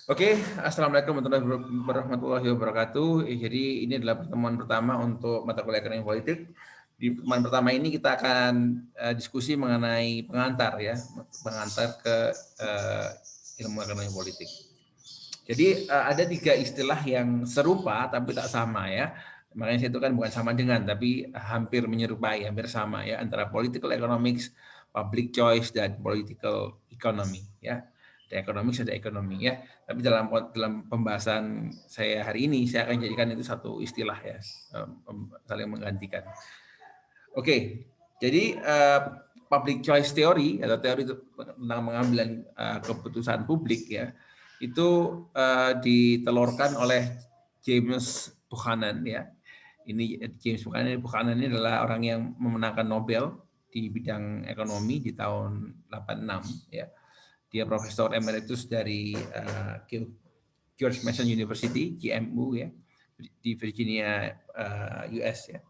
Oke, Assalamualaikum warahmatullahi wabarakatuh. Jadi ini adalah pertemuan pertama untuk mata kuliah ekonomi politik. Di pertemuan pertama ini kita akan diskusi mengenai pengantar ya, pengantar ke ilmu ekonomi politik. Jadi ada tiga istilah yang serupa tapi tak sama ya. Makanya itu kan bukan sama dengan, tapi hampir menyerupai, hampir sama ya antara political economics, public choice, dan political economy ya. Ada economics, ada ekonomi ya. Tapi dalam pembahasan saya hari ini, saya akan jadikan itu satu istilah ya, saling menggantikan. Oke, jadi public choice theory atau teori tentang pengambilan keputusan publik ya, itu ditelurkan oleh James Buchanan ya. Ini James Buchanan ini adalah orang yang memenangkan Nobel di bidang ekonomi di tahun 86 ya. Dia profesor emeritus dari George Mason University (GMU) ya di Virginia, US ya.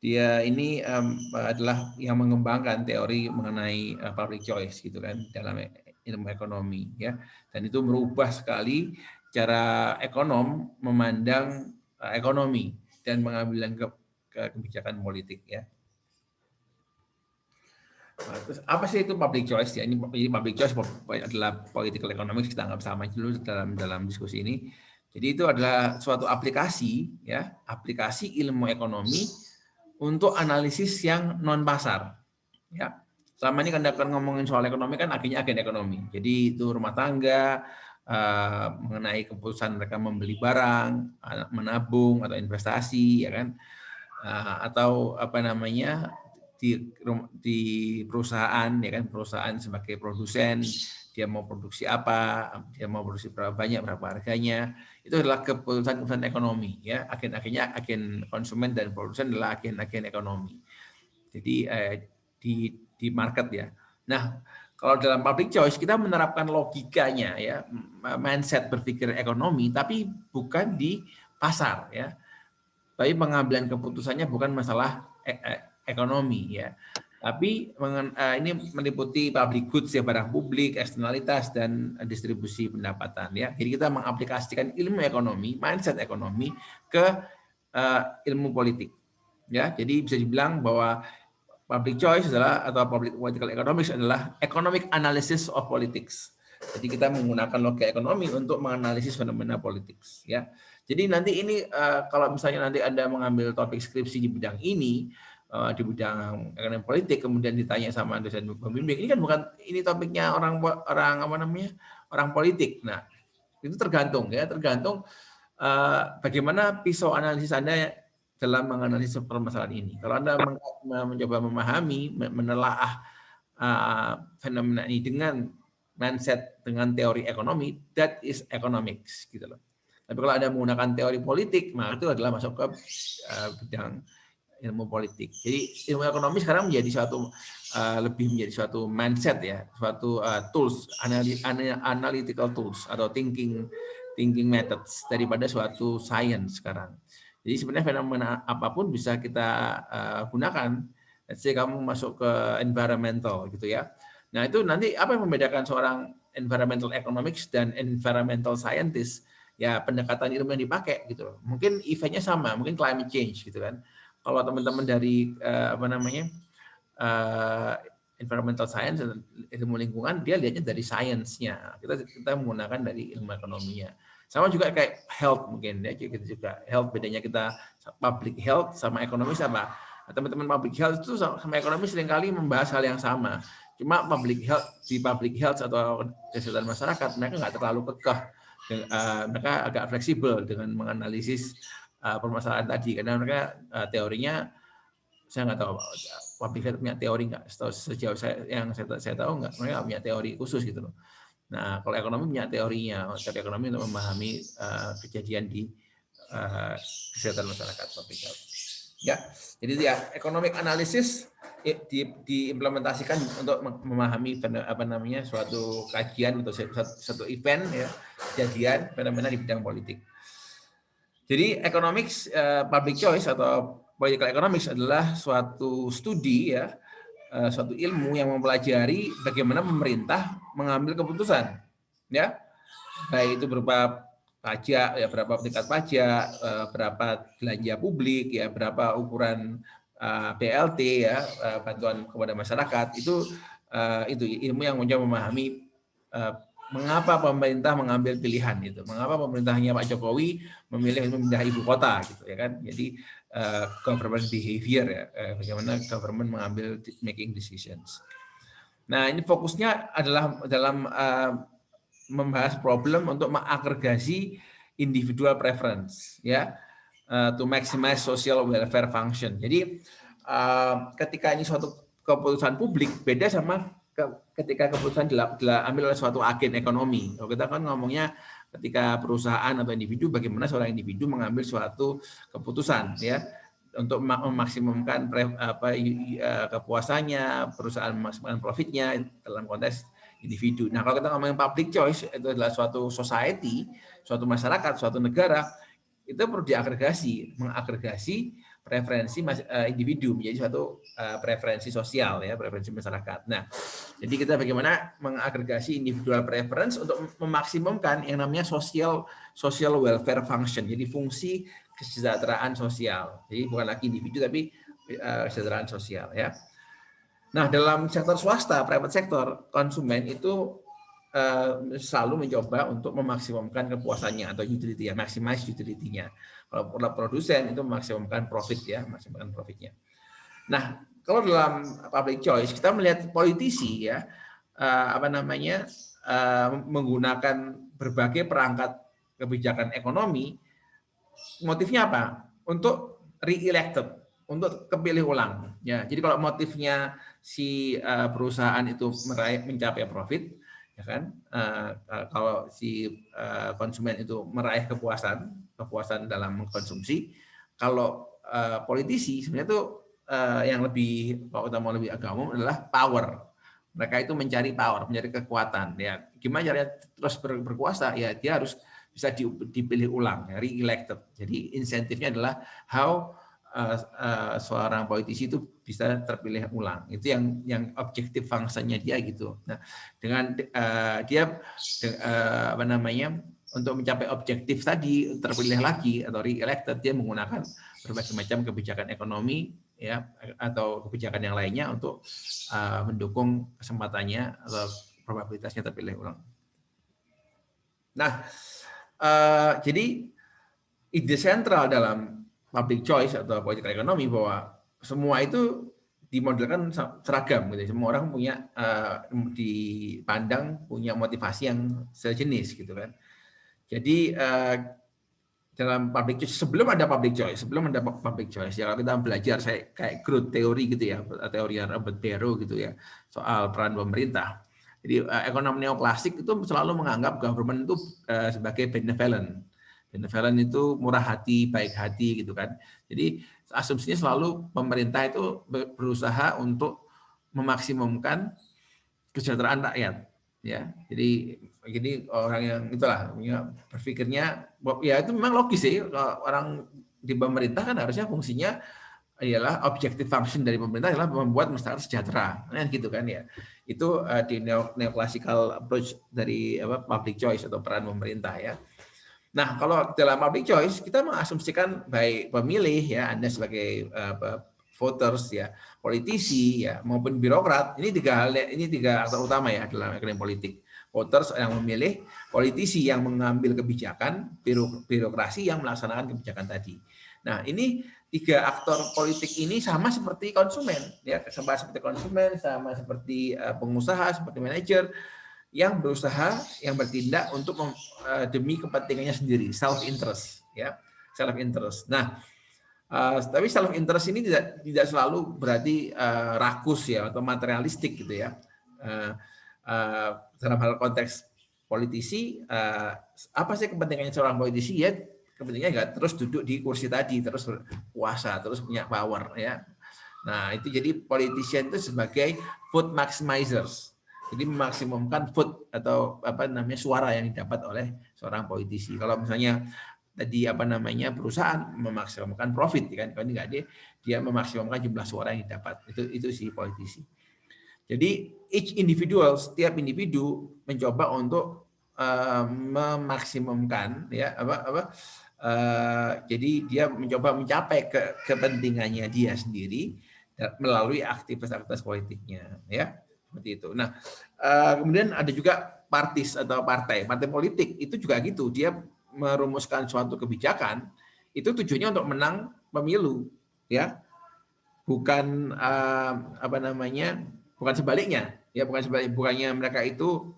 Dia ini adalah yang mengembangkan teori mengenai public choice gitu kan dalam ilmu ekonomi ya, dan itu merubah sekali cara ekonom memandang ekonomi dan mengambil kebijakan politik ya. Nah, terus apa sih itu public choice ya? Ini public choice adalah political economics, kita anggap sama dulu dalam diskusi ini. Jadi itu adalah suatu aplikasi ya, aplikasi ilmu ekonomi untuk analisis yang non pasar ya. Selama ini kan akan ngomongin soal ekonomi kan akhirnya agen ekonomi. Jadi itu rumah tangga, mengenai keputusan mereka membeli barang, menabung atau investasi ya kan, atau apa namanya di perusahaan ya kan, perusahaan sebagai produsen, dia mau produksi apa, dia mau produksi berapa banyak, berapa harganya, itu adalah keputusan ekonomi ya. Agen-agennya agen konsumen dan produsen adalah agen-agen ekonomi. Jadi di market ya. Nah, kalau dalam public choice kita menerapkan logikanya ya, mindset berpikir ekonomi, tapi bukan di pasar ya. Tapi pengambilan keputusannya bukan masalah ekonomi ya. Tapi ini meliputi public goods ya, barang publik, eksternalitas, dan distribusi pendapatan ya. Jadi kita mengaplikasikan ilmu ekonomi, mindset ekonomi ke ilmu politik ya. Jadi bisa dibilang bahwa public choice adalah atau public political economics adalah economic analysis of politics. Jadi kita menggunakan logika ekonomi untuk menganalisis fenomena politik ya. Jadi nanti ini kalau misalnya nanti Anda mengambil topik skripsi di bidang ini, di bidang ekonomi politik, kemudian ditanya sama dosen pembimbing, ini kan bukan ini topiknya orang apa namanya, orang politik. Nah, itu tergantung ya, tergantung bagaimana pisau analisis Anda dalam menganalisis permasalahan ini. Kalau Anda mencoba memahami, menelaah fenomena ini dengan mindset, dengan teori ekonomi, that is economics gitu loh. Tapi kalau Anda menggunakan teori politik, maka itu adalah masuk ke bidang ilmu politik. Jadi ilmu ekonomi sekarang menjadi suatu lebih menjadi suatu mindset ya, suatu tools, analytical tools atau thinking methods daripada suatu science sekarang. Jadi sebenarnya fenomena apapun bisa kita gunakan. Let's say kamu masuk ke environmental gitu ya. Nah itu nanti apa yang membedakan seorang environmental economics dan environmental scientist? Ya pendekatan ilmu yang dipakai gitu loh. Mungkin eventnya sama, mungkin climate change gitu kan. Kalau teman-teman dari apa namanya environmental science, ilmu lingkungan, dia lihatnya dari science-nya. Kita menggunakan dari ilmu ekonominya. Sama juga kayak health mungkin ya, gitu juga. Health bedanya kita public health sama ekonomi sama. Teman-teman public health itu sama ekonomi seringkali membahas hal yang sama. Cuma public health atau kesehatan masyarakat mereka nggak terlalu kekeh. Mereka agak fleksibel dengan menganalisis permasalahan tadi karena mereka teorinya saya nggak tahu public health punya teori nggak. Sejauh saya tahu nggak, mereka punya teori khusus gitu loh. Nah, kalau ekonomi punya teorinya, teori ekonomi untuk memahami kejadian di kesehatan masyarakat public health. Ya, jadi ya economic analysis diimplementasikan untuk memahami apa namanya suatu kajian atau satu event ya, kejadian fenomena di bidang politik. Jadi economics public choice atau political economics adalah suatu studi ya, suatu ilmu yang mempelajari bagaimana pemerintah mengambil keputusan ya. baik itu berupa pajak ya, berapa tingkat pajak, berapa belanja publik ya, berapa ukuran BLT ya, bantuan kepada masyarakat, itu ilmu yang mencoba memahami mengapa pemerintah mengambil pilihan itu, mengapa pemerintahnya Pak Jokowi memilih memindah ibu kota gitu ya kan. Jadi government behavior ya, bagaimana government mengambil making decisions. Nah, ini fokusnya adalah dalam membahas problem untuk mengagregasi individual preference ya, to maximize social welfare function. Jadi ketika ini suatu keputusan publik beda sama ketika keputusan diambil oleh suatu agen ekonomi. Kalau kita kan ngomongnya ketika perusahaan atau individu, bagaimana seorang individu mengambil suatu keputusan ya untuk memaksimumkan kepuasannya, perusahaan memaksimumkan profitnya dalam konteks individu. Nah, kalau kita ngomongin public choice, itu adalah suatu society, suatu masyarakat, suatu negara, itu perlu mengagregasi preferensi individu menjadi suatu preferensi sosial ya, preferensi masyarakat. Nah, jadi kita bagaimana mengagregasi individual preference untuk memaksimumkan yang namanya social welfare function. Jadi fungsi kesejahteraan sosial. Jadi bukan lagi individu tapi kesejahteraan sosial ya. Nah, dalam sektor swasta, private sector, konsumen itu selalu mencoba untuk memaksimumkan kepuasannya atau utility ya, maximize utility-nya. Kalau produsen itu memaksimumkan profit ya, maksimalkan profitnya. Nah, kalau dalam public choice kita melihat politisi ya, menggunakan berbagai perangkat kebijakan ekonomi, motifnya apa? Untuk re-elected, untuk kepilih ulang. Ya, jadi kalau motifnya si perusahaan itu mencapai profit, ya kan? Kalau si konsumen itu meraih kepuasan dalam mengkonsumsi, kalau politisi sebenarnya itu yang lebih, kalau kita mau lebih agak umum adalah power. Mereka itu mencari power, mencari kekuatan. Ya, gimana caranya terus berkuasa? Ya, dia harus bisa dipilih ulang, ya, re-elected. Jadi insentifnya adalah how seorang politisi itu bisa terpilih ulang. Itu yang objektif fungsinya dia gitu. Nah, dengan dia untuk mencapai objektif tadi, terpilih lagi atau re-elected, dia menggunakan berbagai macam kebijakan ekonomi ya atau kebijakan yang lainnya untuk mendukung kesempatannya atau probabilitasnya terpilih ulang. Nah, jadi ide sentral dalam public choice atau political economy bahwa semua itu dimodelkan seragam gitu. Semua orang punya dipandang punya motivasi yang sejenis gitu kan. Jadi dalam public choice, sebelum ada public choice ya, kalau kita belajar kayak growth theory gitu ya, teori Robert Barrow gitu ya, soal peran pemerintah. Jadi ekonomi neoklasik itu selalu menganggap government itu sebagai benevolent. Benevolent itu murah hati, baik hati gitu kan. Jadi asumsinya selalu pemerintah itu berusaha untuk memaksimumkan kesejahteraan rakyat ya. Jadi orang yang itulah berpikirnya ya itu memang logis sih, orang di pemerintah kan harusnya fungsinya ialah objective function dari pemerintah adalah membuat masyarakat sejahtera kan gitu kan ya. Itu di neoclassical approach dari public choice atau peran pemerintah ya. Nah, kalau dalam public choice kita mengasumsikan baik pemilih ya, Anda sebagai voters ya, politisi ya, maupun birokrat, ini tiga aktor utama ya dalam ekonomi politik. Voters yang memilih, politisi yang mengambil kebijakan, birokrasi yang melaksanakan kebijakan tadi. Nah, ini tiga aktor politik ini sama seperti konsumen ya, sama seperti konsumen, sama seperti pengusaha, seperti manajer yang berusaha, yang bertindak untuk demi kepentingannya sendiri, self interest ya, self interest. Nah, tapi self interest ini tidak selalu berarti rakus ya atau materialistik gitu ya. Dalam hal konteks politisi, apa sih kepentingannya seorang politisi ya? Kepentingannya nggak terus duduk di kursi tadi, terus berkuasa, terus punya power ya. Nah, itu jadi politician itu sebagai vote maximizers. Jadi memaksimumkan vote atau suara yang didapat oleh seorang politisi. Kalau misalnya tadi perusahaan memaksimumkan profit kan, kalau ini enggak, dia memaksimumkan jumlah suara yang didapat. Itu si politisi. Jadi setiap individu mencoba untuk memaksimumkan ya jadi dia mencoba mencapai kepentingannya dia sendiri melalui aktivitas politiknya ya seperti itu. Nah kemudian ada juga partis atau partai politik itu juga gitu, dia merumuskan suatu kebijakan itu tujuannya untuk menang pemilu ya, bukan bukan sebaliknya ya, bukannya mereka itu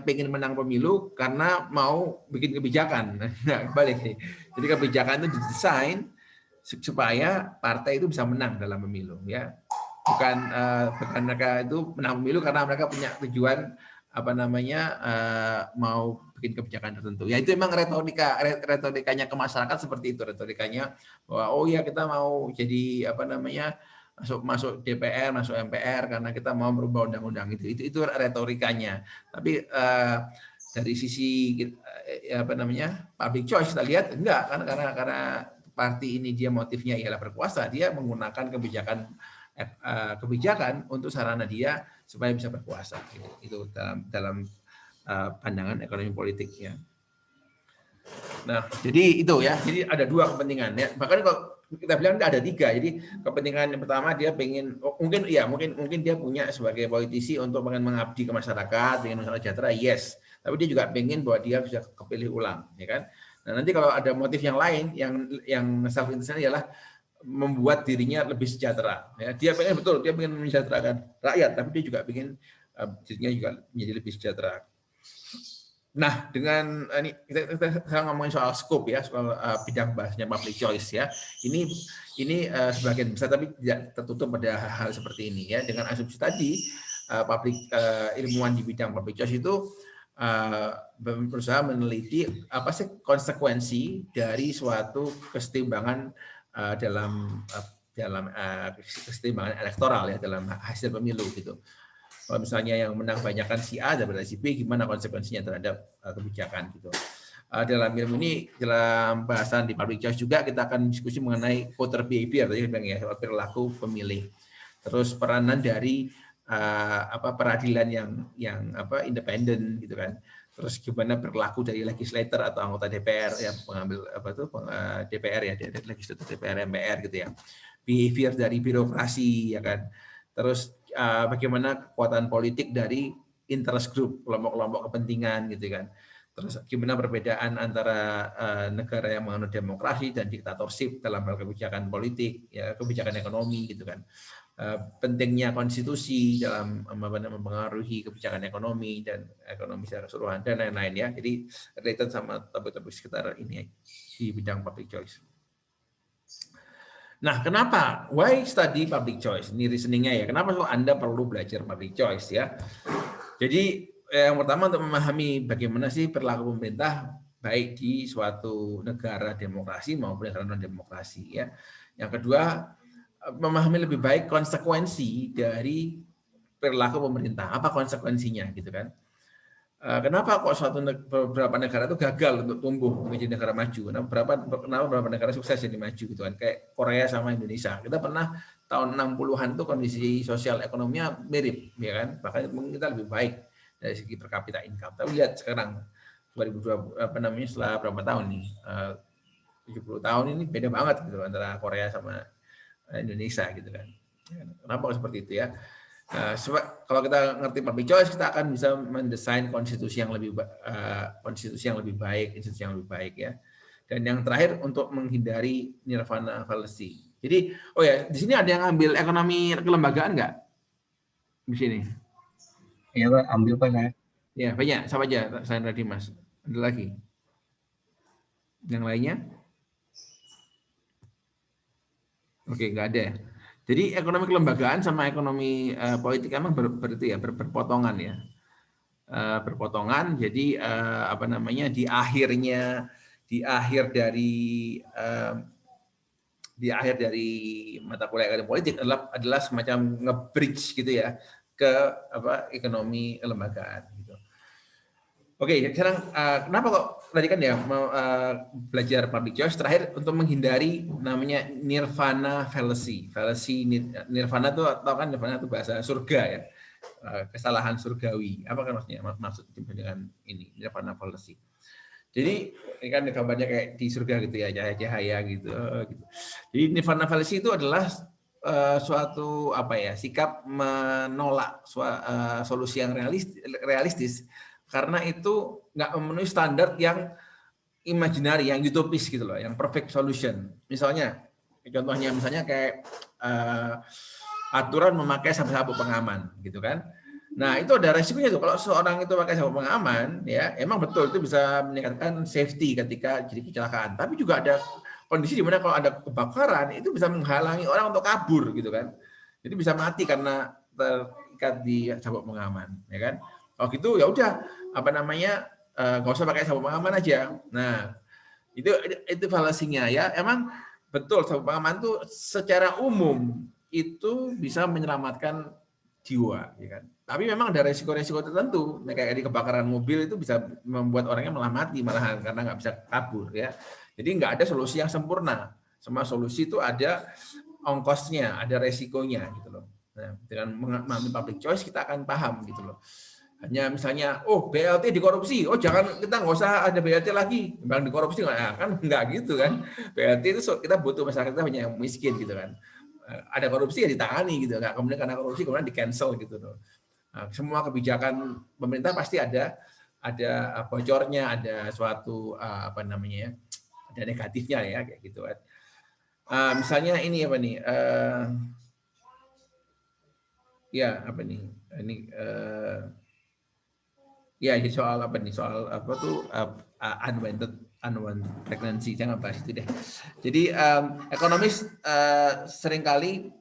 pengen menang pemilu karena mau bikin kebijakan. Nah, balik nih. Jadi kebijakan itu didesain supaya partai itu bisa menang dalam pemilu ya. Bukan mereka itu menang pemilu karena mereka punya tujuan mau bikin kebijakan tertentu. Ya itu memang retorikanya ke masyarakat seperti itu, retorikanya bahwa oh ya kita mau jadi masuk DPR, masuk MPR karena kita mau merubah undang-undang itu retorikanya. Tapi dari sisi public choice kita lihat enggak, karena parti ini dia motifnya ialah berkuasa, dia menggunakan kebijakan untuk sarana dia supaya bisa berkuasa. Itu dalam pandangan ekonomi politik ya. Nah, jadi itu ya. Jadi ada dua kepentingan ya. Bahkan kalau kita bilang ada tiga. Jadi kepentingan yang pertama dia pengen mungkin dia punya sebagai politisi untuk pengen mengabdi ke masyarakat dengan masyarakat sejahtera, yes. Tapi dia juga pengen bahwa dia bisa kepilih ulang, ya kan? Nah, nanti kalau ada motif yang lain yang self interest adalah membuat dirinya lebih sejahtera. Ya, dia pengen mensejahterakan rakyat, tapi dia juga pengen dirinya juga menjadi lebih sejahtera. Nah, dengan ini kita ngomongin soal scope ya, soal bidang bahasnya public choice ya. Ini sebagian besar tapi tidak tertutup pada hal seperti ini ya. Dengan asumsi tadi, ilmuwan di bidang public choice itu berusaha meneliti apa sih konsekuensi dari suatu kesetimbangan dalam kesetimbangan elektoral ya, dalam hasil pemilu gitu. Kalau misalnya yang menang banyakkan si A daripada si B, gimana konsekuensinya terhadap kebijakan gitu. Dalam ilmu ini, dalam bahasan di public choice juga kita akan diskusi mengenai voter behavior, tadi ya, perilaku pemilih. Terus peranan dari peradilan yang independen gitu kan. Terus gimana perilaku dari legislator atau anggota DPR ya, pengambil DPR ya, legislator DPR MPR gitu ya. Behavior dari birokrasi ya kan. Terus bagaimana kekuatan politik dari interest group, kelompok-kelompok kepentingan gitu kan. Terus gimana perbedaan antara negara yang menganut demokrasi dan diktatorship dalam hal kebijakan politik, ya kebijakan ekonomi gitu kan. Pentingnya konstitusi dalam mempengaruhi kebijakan ekonomi dan ekonomi secara keseluruhan dan lain-lain ya. Jadi related sama topik-topik sekitar ini di bidang public choice. Nah, kenapa? Why study public choice? Ini reasoningnya ya. Kenapa Anda perlu belajar public choice ya? Jadi yang pertama untuk memahami bagaimana sih perilaku pemerintah baik di suatu negara demokrasi maupun negara non demokrasi ya. Yang kedua, memahami lebih baik konsekuensi dari perilaku pemerintah. Apa konsekuensinya gitu kan? Kenapa kok beberapa negara itu gagal untuk tumbuh menjadi negara maju? Kenapa beberapa negara sukses jadi maju gitu kan? Kayak Korea sama Indonesia. Kita pernah tahun 60-an itu kondisi sosial ekonominya mirip, ya kan? Bahkan mungkin kita lebih baik dari segi per kapita income. Tapi lihat sekarang 2020 setelah berapa tahun nih? 70 tahun ini beda banget gitu antara Korea sama Indonesia gitu kan. Kenapa seperti itu ya? Kalau kita ngerti public choice, kita akan bisa mendesain konstitusi yang lebih baik, institusi yang lebih baik ya. Dan yang terakhir untuk menghindari nirvana fallacy. Jadi, oh ya, di sini ada yang ambil ekonomi kelembagaan nggak? Di sini? Iya Pak, ambil Pak saya. Ya banyak, sama aja selain tadi Mas. Ada lagi? Yang lainnya? Oke, nggak ada ya. Jadi ekonomi kelembagaan sama ekonomi politik emang berpotongan ya, berpotongan. Jadi di akhir dari mata kuliah ekonomi politik adalah semacam nge-bridge gitu ya ke ekonomi kelembagaan. Gitu. Oke, sekarang kenapa kok tadi kan ya mau belajar public choice terakhir untuk menghindari namanya nirvana fallacy. Nirvana itu atau kan nirvana itu bahasa surga ya. kesalahan surgawi. Apa kan maksudnya? Maksud dengan ini nirvana fallacy. Jadi ini kan gambarnya kayak di surga gitu ya, cahaya-cahaya gitu. Gitu. Jadi nirvana fallacy itu adalah suatu apa ya, sikap menolak solusi yang realistis karena itu nggak memenuhi standar yang imaginary, yang utopis gitu loh, yang perfect solution. Misalnya, contohnya misalnya kayak aturan memakai sabuk pengaman gitu kan. Nah, itu ada resikonya tuh. Kalau seorang itu pakai sabuk pengaman, ya emang betul itu bisa meningkatkan safety ketika jadi kecelakaan. Tapi juga ada kondisi di mana kalau ada kebakaran itu bisa menghalangi orang untuk kabur gitu kan. Jadi bisa mati karena terikat di sabuk pengaman, ya kan. Kalau gitu ya udah apa namanya nggak usah pakai sabuk pengaman aja. Nah, itu falasinya ya. Emang betul sabuk pengaman itu secara umum itu bisa menyelamatkan jiwa, ya kan. Tapi memang ada resiko-resiko tertentu. Kayak di kebakaran mobil itu bisa membuat orangnya malah mati malahan karena nggak bisa kabur, ya. Jadi nggak ada solusi yang sempurna. Semua solusi itu ada ongkosnya, ada resikonya, gitu loh. Nah, dengan mengambil public choice kita akan paham, gitu loh. Hanya misalnya, oh BLT dikorupsi, oh jangan kita nggak usah ada BLT lagi, bang dikorupsi nggak, kan nggak gitu kan. BLT itu kita butuh masyarakat kita banyak yang miskin gitu kan. Ada korupsi ya ditangani gitu, nggak kemudian karena korupsi kemudian di cancel gitu loh. Nah, semua kebijakan pemerintah pasti ada bocornya, ada suatu apa namanya ya, ada negatifnya ya kayak gitu kan. Misalnya ini apa nih? Ya apa nih? Ini ya jadi soal apa nih? Soal apa tuh unwanted pregnancy, jangan bahas itu deh. Jadi ekonomis seringkali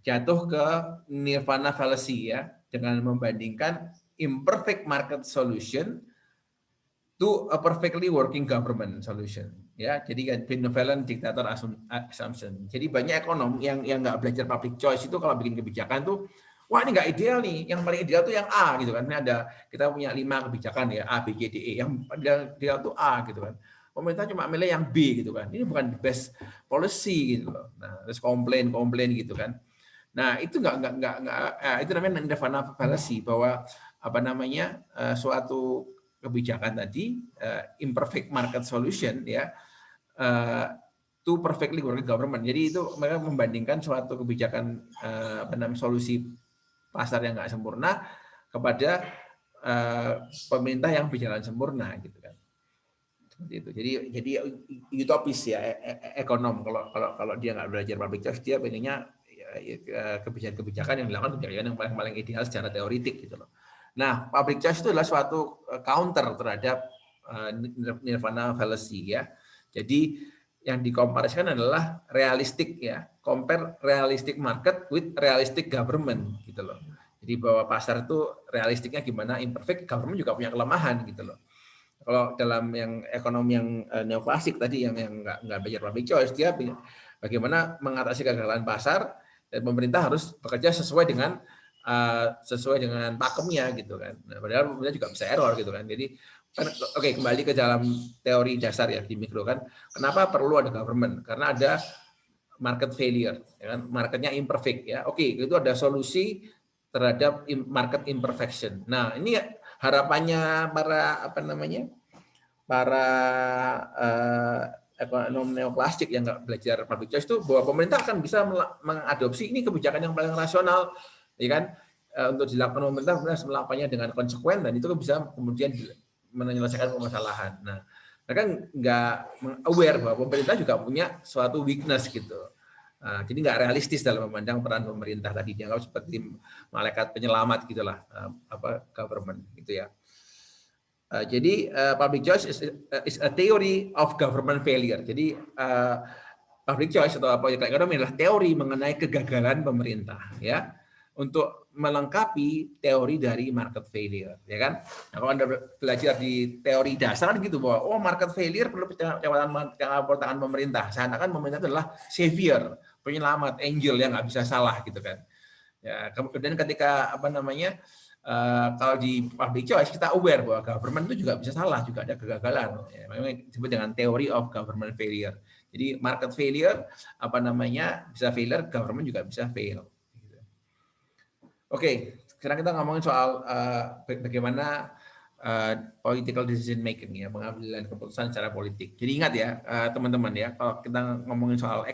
jatuh ke nirvana fallacy ya, dengan membandingkan imperfect market solution to a perfectly working government solution. Ya, jadi kan benevolent dictator assumption. Jadi banyak ekonom yang nggak belajar public choice itu kalau bikin kebijakan tuh, wah ini nggak ideal nih. Yang paling ideal tuh yang A gitu kan. Ini ada kita punya 5 kebijakan ya, A, B, C, D, E. Yang ideal tuh A gitu kan. Pemerintah cuma milih yang B gitu kan. Ini bukan the best policy gitu loh. Nah, terus komplain gitu kan. Nah, itu nggak itu namanya nirvana fallacy, bahwa apa namanya suatu kebijakan tadi imperfect market solution ya to perfectly working government. Jadi itu mereka membandingkan suatu kebijakan apa namanya solusi pasar yang nggak sempurna kepada pemerintah yang berjalan sempurna gitu kan. Seperti itu. Jadi utopis ya ekonom kalau dia nggak belajar public choice, dia pengennya kebijakan-kebijakan yang dilakukan kebijakan yang paling ideal secara teoritik gitu loh. Nah, public choice itu adalah suatu counter terhadap nirvana fallacy ya. Jadi yang dikomparasikan adalah realistik ya, compare realistic market with realistic government gitu loh. Jadi bahwa pasar itu realistiknya gimana, imperfect, government juga punya kelemahan gitu loh. Kalau dalam yang ekonomi yang neoklasik tadi yang nggak belajar public choice, dia bagaimana mengatasi kegagalan pasar, dan pemerintah harus bekerja sesuai dengan pakemnya gitu kan. Nah, padahal pemerintah juga bisa error gitu kan. Jadi kan, oke, kembali ke dalam teori dasar ya di mikro kan. Kenapa perlu ada government? Karena ada market failure, ya kan? Marketnya imperfect ya. Oke, itu ada solusi terhadap market imperfection. Nah, ini harapannya para apa namanya? Para ekonom neoklasik yang nggak belajar public choice itu, bahwa pemerintah akan bisa mengadopsi ini kebijakan yang paling rasional, ya kan, untuk dilakukan pemerintah melakukannya dengan konsekuen, dan itu bisa kemudian menyelesaikan permasalahan. Nah, mereka nggak aware bahwa pemerintah juga punya suatu weakness gitu. Jadi nggak realistis dalam memandang peran pemerintah tadi, dianggap seperti malaikat penyelamat gitulah, apa government gitu ya. Jadi public choice is a theory of government failure. Jadi public choice atau politik ekonomi adalah teori mengenai kegagalan pemerintah ya, untuk melengkapi teori dari market failure, ya kan? Nah, kalau Anda belajar di teori dasar gitu, bahwa oh market failure perlu campur tangan pemerintah. Seakan-akan pemerintah adalah savior, penyelamat, angel yang nggak bisa salah gitu kan. Ya, kemudian ketika apa namanya kalau di public choice kita aware bahwa government itu juga bisa salah, juga ada kegagalan. Ya, memang disebut dengan theory of government failure. Jadi market failure apa namanya bisa failure, government juga bisa fail. Oke, sekarang kita ngomongin soal bagaimana political decision making ya, pengambilan keputusan secara politik. Jadi ingat ya teman-teman ya, kalau kita ngomongin soal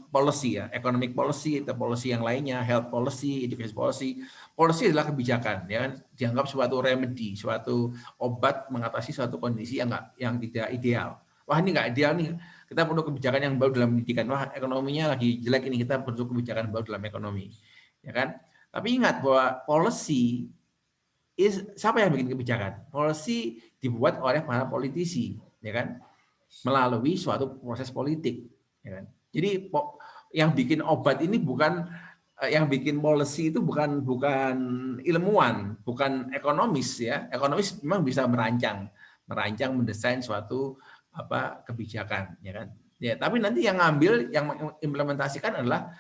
policy ya, economic policy atau policy yang lainnya, health policy, education policy, policy adalah kebijakan ya, dianggap suatu remedy, suatu obat mengatasi suatu kondisi yang tidak ideal. Wah ini nggak ideal nih, kita perlu kebijakan yang baru dalam pendidikan. Wah ekonominya lagi jelek ini, kita perlu kebijakan baru dalam ekonomi, ya kan? Tapi ingat bahwa policy siapa yang bikin kebijakan? Policy dibuat oleh para politisi, ya kan? Melalui suatu proses politik, ya kan? Jadi yang bikin obat ini bukan yang bikin policy itu bukan ilmuwan, bukan ekonomis ya. Ekonomis memang bisa merancang, mendesain suatu kebijakan, ya kan? Ya, tapi nanti yang ngambil, yang mengimplementasikan adalah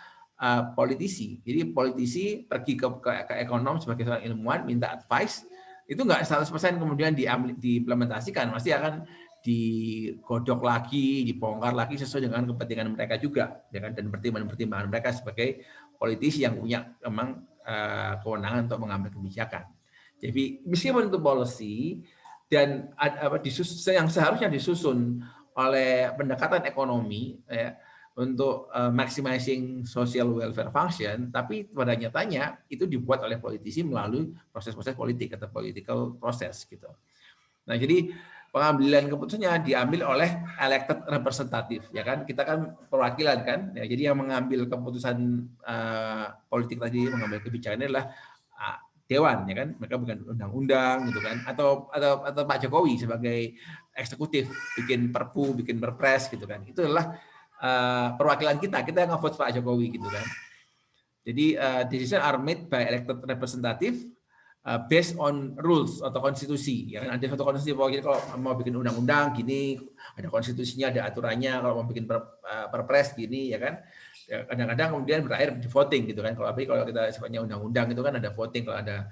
politisi. Jadi politisi pergi ke ekonom sebagai seorang ilmuwan, minta advice, itu nggak 100% kemudian diimplementasikan, pasti akan digodok lagi, dibongkar lagi sesuai dengan kepentingan mereka juga, ya kan? Dan pertimbangan mereka sebagai politisi yang punya memang kewenangan untuk mengambil kebijakan. Jadi meskipun itu policy dan yang seharusnya disusun oleh pendekatan ekonomi ya, untuk maximizing social welfare function, tapi pada nyatanya itu dibuat oleh politisi melalui proses-proses politik atau political process gitu. Nah, jadi pengambilan keputusannya diambil oleh elected representative, ya kan? Kita kan perwakilan kan, ya, jadi yang mengambil keputusan politik tadi, mengambil kebijakan adalah dewan, ya kan? Mereka bukan undang-undang gitu kan, atau Pak Jokowi sebagai eksekutif bikin perpu, bikin perpres gitu kan. Itu adalah perwakilan kita yang nge-vote Pak Jokowi gitu kan. Jadi decision are made by elected representative based on rules atau konstitusi. Ya kan? Ada satu konstitusi bahwa kalau mau bikin undang-undang gini, ada konstitusinya, ada aturannya. Kalau mau bikin perpres gini, ya kan. Kadang-kadang kemudian berakhir di voting gitu kan. Kalau kita sifatnya undang-undang itu kan ada voting. Kalau ada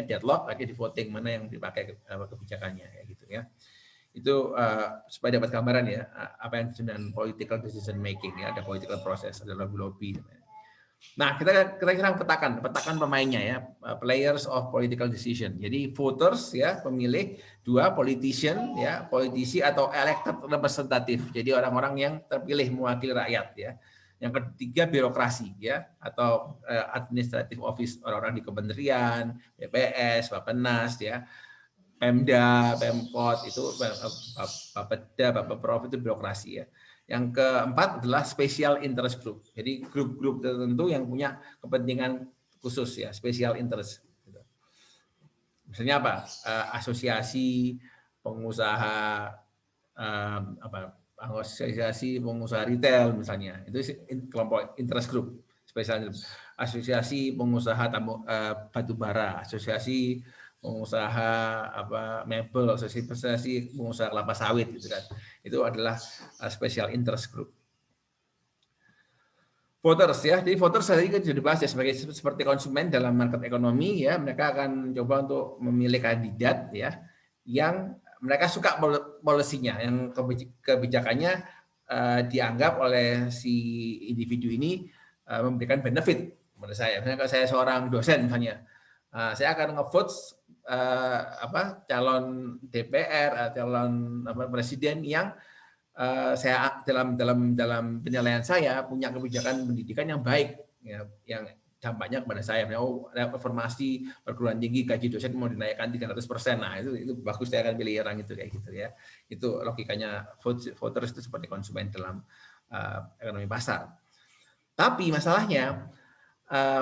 deadlock, akhirnya di voting mana yang dipakai kebijakannya, ya gitu ya. Itu supaya dapat gambaran ya apa yang disebut dengan political decision making ya, ada political process, ada lobby. Nah, kita sekarang petakan pemainnya ya, players of political decision. Jadi voters ya, pemilih, 2 politician ya, politisi atau elected representative. Jadi orang-orang yang terpilih mewakili rakyat ya. Yang ketiga birokrasi ya, atau administrative office, orang-orang di kementerian, BPS, Bappenas ya. Pemda, Pemkot itu Bapeda, Bapeprom itu birokrasi ya. Yang keempat adalah special interest group. Jadi grup-grup tertentu yang punya kepentingan khusus ya, special interest. Misalnya apa? Asosiasi pengusaha asosiasi pengusaha retail misalnya. Itu kelompok interest group, special interest. Asosiasi pengusaha batu bara, asosiasi pengusaha mebel, asosiasi pengusaha kelapa sawit gitu kan. Itu adalah special interest group. Voters ya, jadi voters tadi kan sudah dibahas ya seperti konsumen dalam market ekonomi ya, mereka akan coba untuk memilih kandidat ya yang mereka suka polisinya, yang kebijakannya dianggap oleh si individu ini memberikan benefit kepada saya. Misalnya kalau saya seorang dosen misalnya, saya akan nge-vote calon DPR, calon presiden yang saya dalam penilaian saya punya kebijakan pendidikan yang baik ya, yang dampaknya kepada saya. Ada reformasi perguruan tinggi, gaji dosen mau dinaikkan 300%. Nah, itu bagus, saya akan pilih orang itu kayak gitu ya. Itu logikanya voters itu seperti konsumen dalam ekonomi pasar. Tapi masalahnya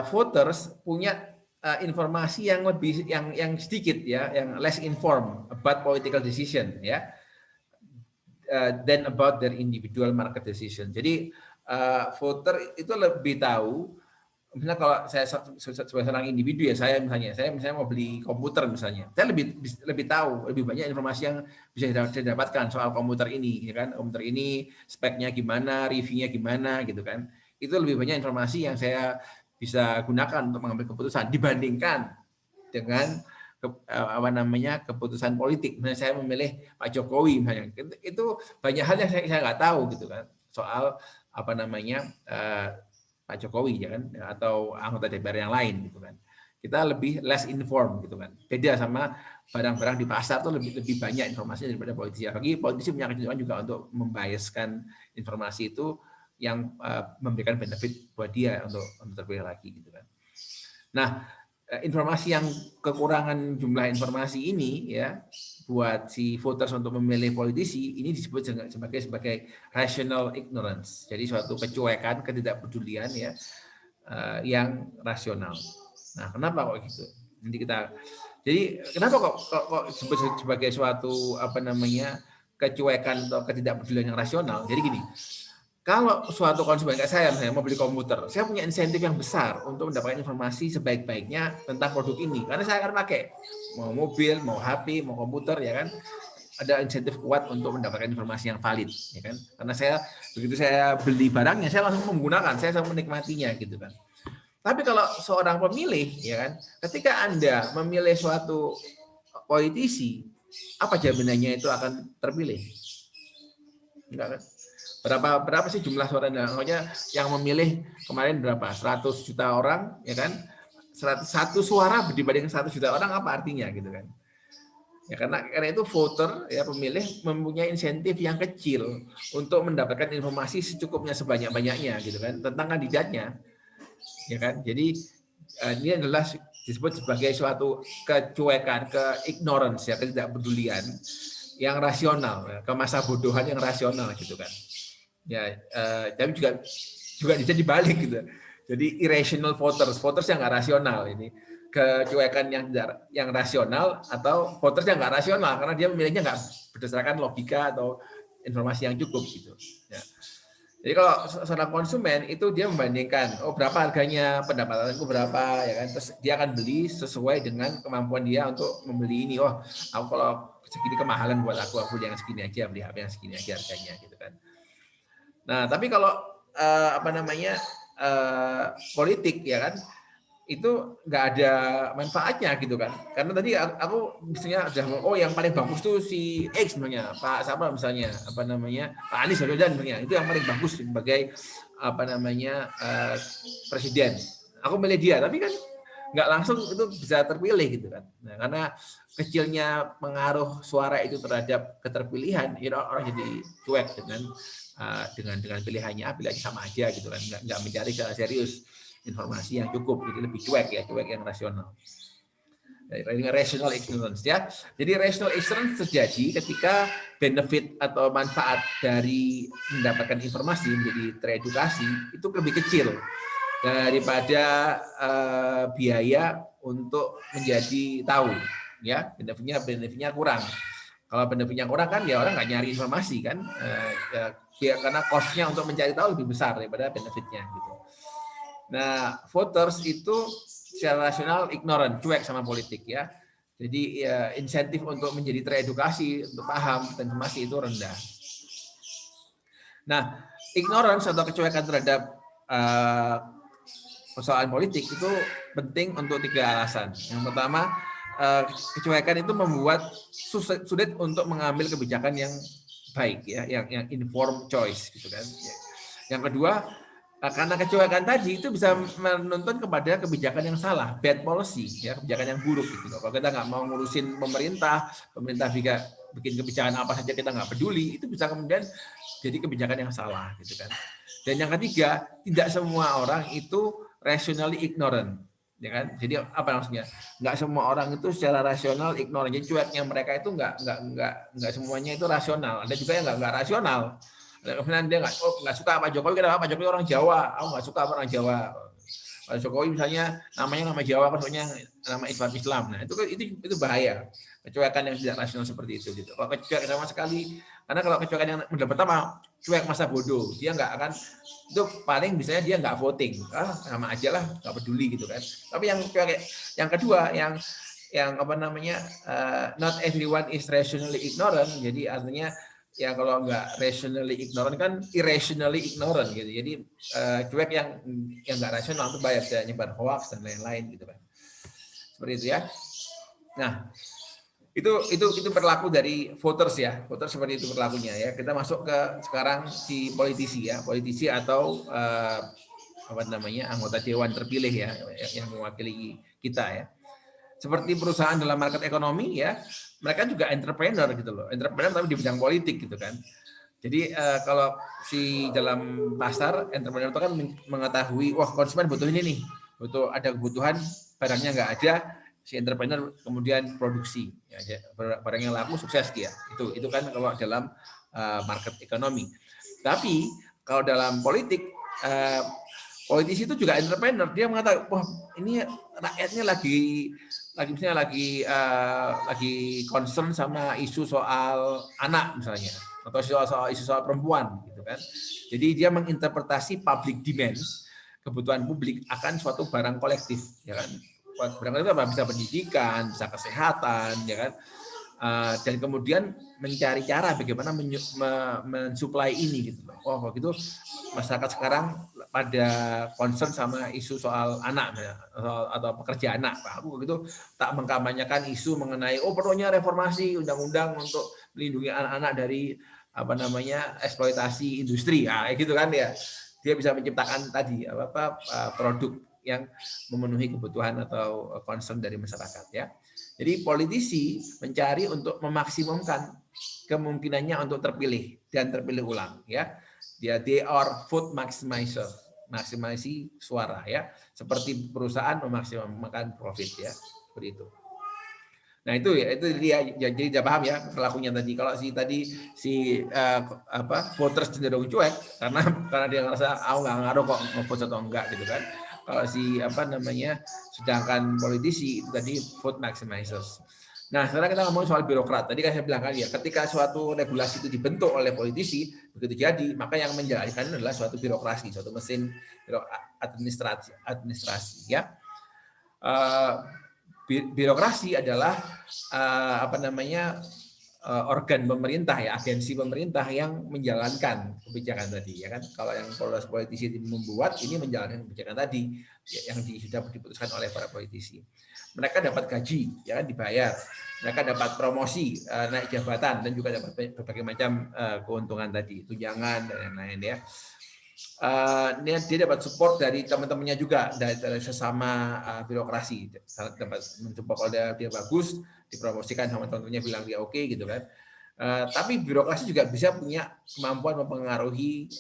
voters punya informasi yang lebih yang sedikit ya, yang less informed about political decision ya, than about their individual market decision. Jadi voter itu lebih tahu, misalnya kalau saya sebagai seorang individu ya, saya misalnya mau beli komputer misalnya, saya lebih tahu, lebih banyak informasi yang bisa saya dapatkan soal komputer ini, ya kan, komputer ini speknya gimana, reviewnya gimana gitu kan. Itu lebih banyak informasi yang saya bisa gunakan untuk mengambil keputusan dibandingkan dengan keputusan politik. Misalnya saya memilih Pak Jokowi misalnya, itu banyak hal yang saya nggak tahu gitu kan soal Pak Jokowi ya kan, atau anggota DPR yang lain gitu kan. kita lebih less informed gitu kan. Beda sama barang-barang di pasar tuh lebih banyak informasinya daripada politisi. Apalagi politisi punya kecenderungan juga untuk membiaskan informasi itu yang memberikan benefit buat dia untuk terpilih lagi gitu kan. Nah, informasi yang kekurangan jumlah informasi ini ya buat si voters untuk memilih politisi ini disebut sebagai rational ignorance. Jadi suatu kecuekan, ketidakpedulian ya yang rasional. Nah, kenapa kok gitu? Jadi kenapa kok disebut sebagai suatu kecuekan atau ketidakpedulian yang rasional? Jadi gini, kalau suatu konsumen kayak saya misalnya mau beli komputer, saya punya insentif yang besar untuk mendapatkan informasi sebaik-baiknya tentang produk ini. Karena saya akan pakai mau mobil, mau HP, mau komputer, ya kan. Ada insentif kuat untuk mendapatkan informasi yang valid, ya kan. Karena begitu saya beli barangnya, saya langsung menggunakan, saya langsung menikmatinya, gitu kan. Tapi kalau seorang pemilih, ya kan, ketika Anda memilih suatu politisi, apa jaminannya itu akan terpilih? Enggak kan? Berapa sih jumlah suara yang memilih kemarin berapa? 100 juta orang, ya kan? 101 suara dibanding 100 juta orang apa artinya gitu kan? Ya karena itu voter ya pemilih mempunyai insentif yang kecil untuk mendapatkan informasi secukupnya sebanyak-banyaknya gitu kan tentang kandidatnya. Ya kan? Jadi ini adalah disebut sebagai suatu kecuekan, ke-ignorance ya, ketidakpedulian yang rasional, ke masa bodohan yang rasional gitu kan. Ya, tapi juga bisa dibalik gitu. Jadi irrational voters yang nggak rasional ini, kecuekan yang rasional atau voters yang nggak rasional karena dia memilihnya nggak berdasarkan logika atau informasi yang cukup gitu. Ya. Jadi kalau seorang konsumen itu dia membandingkan, berapa harganya, pendapatanku berapa, ya kan? Terus dia akan beli sesuai dengan kemampuan dia untuk membeli ini. Aku kalau segini kemahalan buat aku beli yang segini aja, beli HP yang segini aja harganya gitu kan. Nah, tapi kalau politik ya kan, itu nggak ada manfaatnya gitu kan. Karena tadi aku misalnya yang paling bagus tuh si X misalnya, Pak siapa misalnya, Pak Anies Baswedan misalnya, itu yang paling bagus sebagai presiden. Aku milih dia, tapi kan nggak langsung itu bisa terpilih gitu kan. Nah, karena kecilnya pengaruh suara itu terhadap keterpilihan, orang jadi cuek dengan pilihannya sama aja gitu kan, nggak mencari secara serius informasi yang cukup, jadi lebih cuek yang rasional. Rational ignorance ya. Jadi rational ignorance terjadi ketika benefit atau manfaat dari mendapatkan informasi menjadi teredukasi itu lebih kecil daripada biaya untuk menjadi tahu ya, benefitnya kurang. Kalau benefitnya kurang kan ya orang nggak nyari informasi kan, karena cost-nya untuk mencari tahu lebih besar daripada benefitnya gitu. Nah, voters itu secara rasional ignorant, cuek sama politik ya. Jadi ya, insentif untuk menjadi teredukasi, untuk paham tentang informasi itu rendah. Nah, ignorance atau kecuekan terhadap persoalan politik itu penting untuk 3 alasan. Yang pertama, kecuekan itu membuat sulit untuk mengambil kebijakan yang baik ya, yang informed choice gitu kan. Yang kedua, karena kecuekan tadi itu bisa menuntun kepada kebijakan yang salah, bad policy ya, kebijakan yang buruk gitu. Kalau kita nggak mau ngurusin pemerintah juga bikin kebijakan apa saja kita nggak peduli, itu bisa kemudian jadi kebijakan yang salah gitu kan. Dan yang ketiga, tidak semua orang itu rationally ignorant, ya kan? Jadi apa maksudnya? Nggak semua orang itu secara rasional ignorant. Jadi cueknya mereka itu nggak semuanya itu rasional. Ada juga yang nggak rasional. Kemudian dia nggak suka Pak Jokowi, kenapa? Pak Jokowi orang Jawa, aku nggak suka orang Jawa. Pak Jokowi misalnya namanya nama Jawa, maksudnya nama Islam. Nah itu bahaya. Kecuekan yang tidak rasional seperti itu gitu. Kalau kecuekan sama sekali, karena kalau kecuekan yang pertama cuek masa bodoh, dia nggak akan, itu paling misalnya dia nggak voting, sama aja lah, nggak peduli gitu kan. Tapi yang kedua, yang not everyone is rationally ignorant, jadi artinya ya kalau nggak rationally ignorant kan irrationally ignorant gitu. Jadi cuek yang nggak rasional itu banyak bisa nyebar hoax dan lain-lain gitu kan. Seperti itu ya. Nah, itu berlaku dari voters ya. Voters seperti itu berlakunya ya. Kita masuk ke sekarang si politisi ya. Politisi atau anggota dewan terpilih ya yang mewakili kita ya. Seperti perusahaan dalam market ekonomi ya, mereka juga entrepreneur gitu loh, entrepreneur tapi di bidang politik gitu kan. Jadi kalau si dalam pasar entrepreneur itu kan mengetahui wah konsumen butuh ini nih, ada kebutuhan barangnya nggak ada, si entrepreneur kemudian produksi ya, barang yang laku sukses dia. Itu kan kalau dalam market ekonomi. Tapi kalau dalam politik politisi itu juga entrepreneur, dia mengatakan wah ini rakyatnya lagi concern sama isu soal anak misalnya atau isu soal perempuan gitu kan. Jadi dia menginterpretasi public demand, kebutuhan publik akan suatu barang kolektif ya kan. Barang kolektif apa? Bisa pendidikan, bisa kesehatan ya kan. Dan kemudian mencari cara bagaimana mensuplai ini gitu. Oh begitu masyarakat sekarang pada concern sama isu soal anak atau pekerja anak. Aku begitu tak mengkampanyekan isu mengenai perlunya reformasi undang-undang untuk melindungi anak-anak dari eksploitasi industri. Nah, gitu kan ya. Dia bisa menciptakan tadi produk yang memenuhi kebutuhan atau concern dari masyarakat ya. Jadi politisi mencari untuk memaksimumkan kemungkinannya untuk terpilih dan terpilih ulang ya. They are vote maximizer, maksimasi suara ya. Seperti perusahaan memaksimalkan profit ya. Seperti itu. Nah itu dia jadi dia paham ya pelakunya tadi. Kalau voters cenderung cuek karena dia ngerasa nggak ngaruh kok mau vote atau enggak gitu kan. Kalau sedangkan politisi itu tadi vote maximizers. Nah, sekarang kita ngomong soal birokrat. Tadi kan saya bilang kan ya, ketika suatu regulasi itu dibentuk oleh politisi, begitu jadi, maka yang menjalankan adalah suatu birokrasi, suatu mesin administrasi ya. Birokrasi adalah organ pemerintah ya, agensi pemerintah yang menjalankan kebijakan tadi ya kan. Kalau yang politisi membuat ini menjalankan kebijakan tadi yang sudah diputuskan oleh para politisi. Mereka dapat gaji ya kan, dibayar. Mereka dapat promosi, naik jabatan dan juga dapat berbagai macam keuntungan tadi, tunjangan dan lain-lain ya. Dia dapat support dari teman-temannya juga dari sesama birokrasi. Dapat mencoba kalau dia bagus dipromosikan sama teman-temannya bilang dia oke gitu kan. Tapi birokrasi juga bisa punya kemampuan mempengaruhi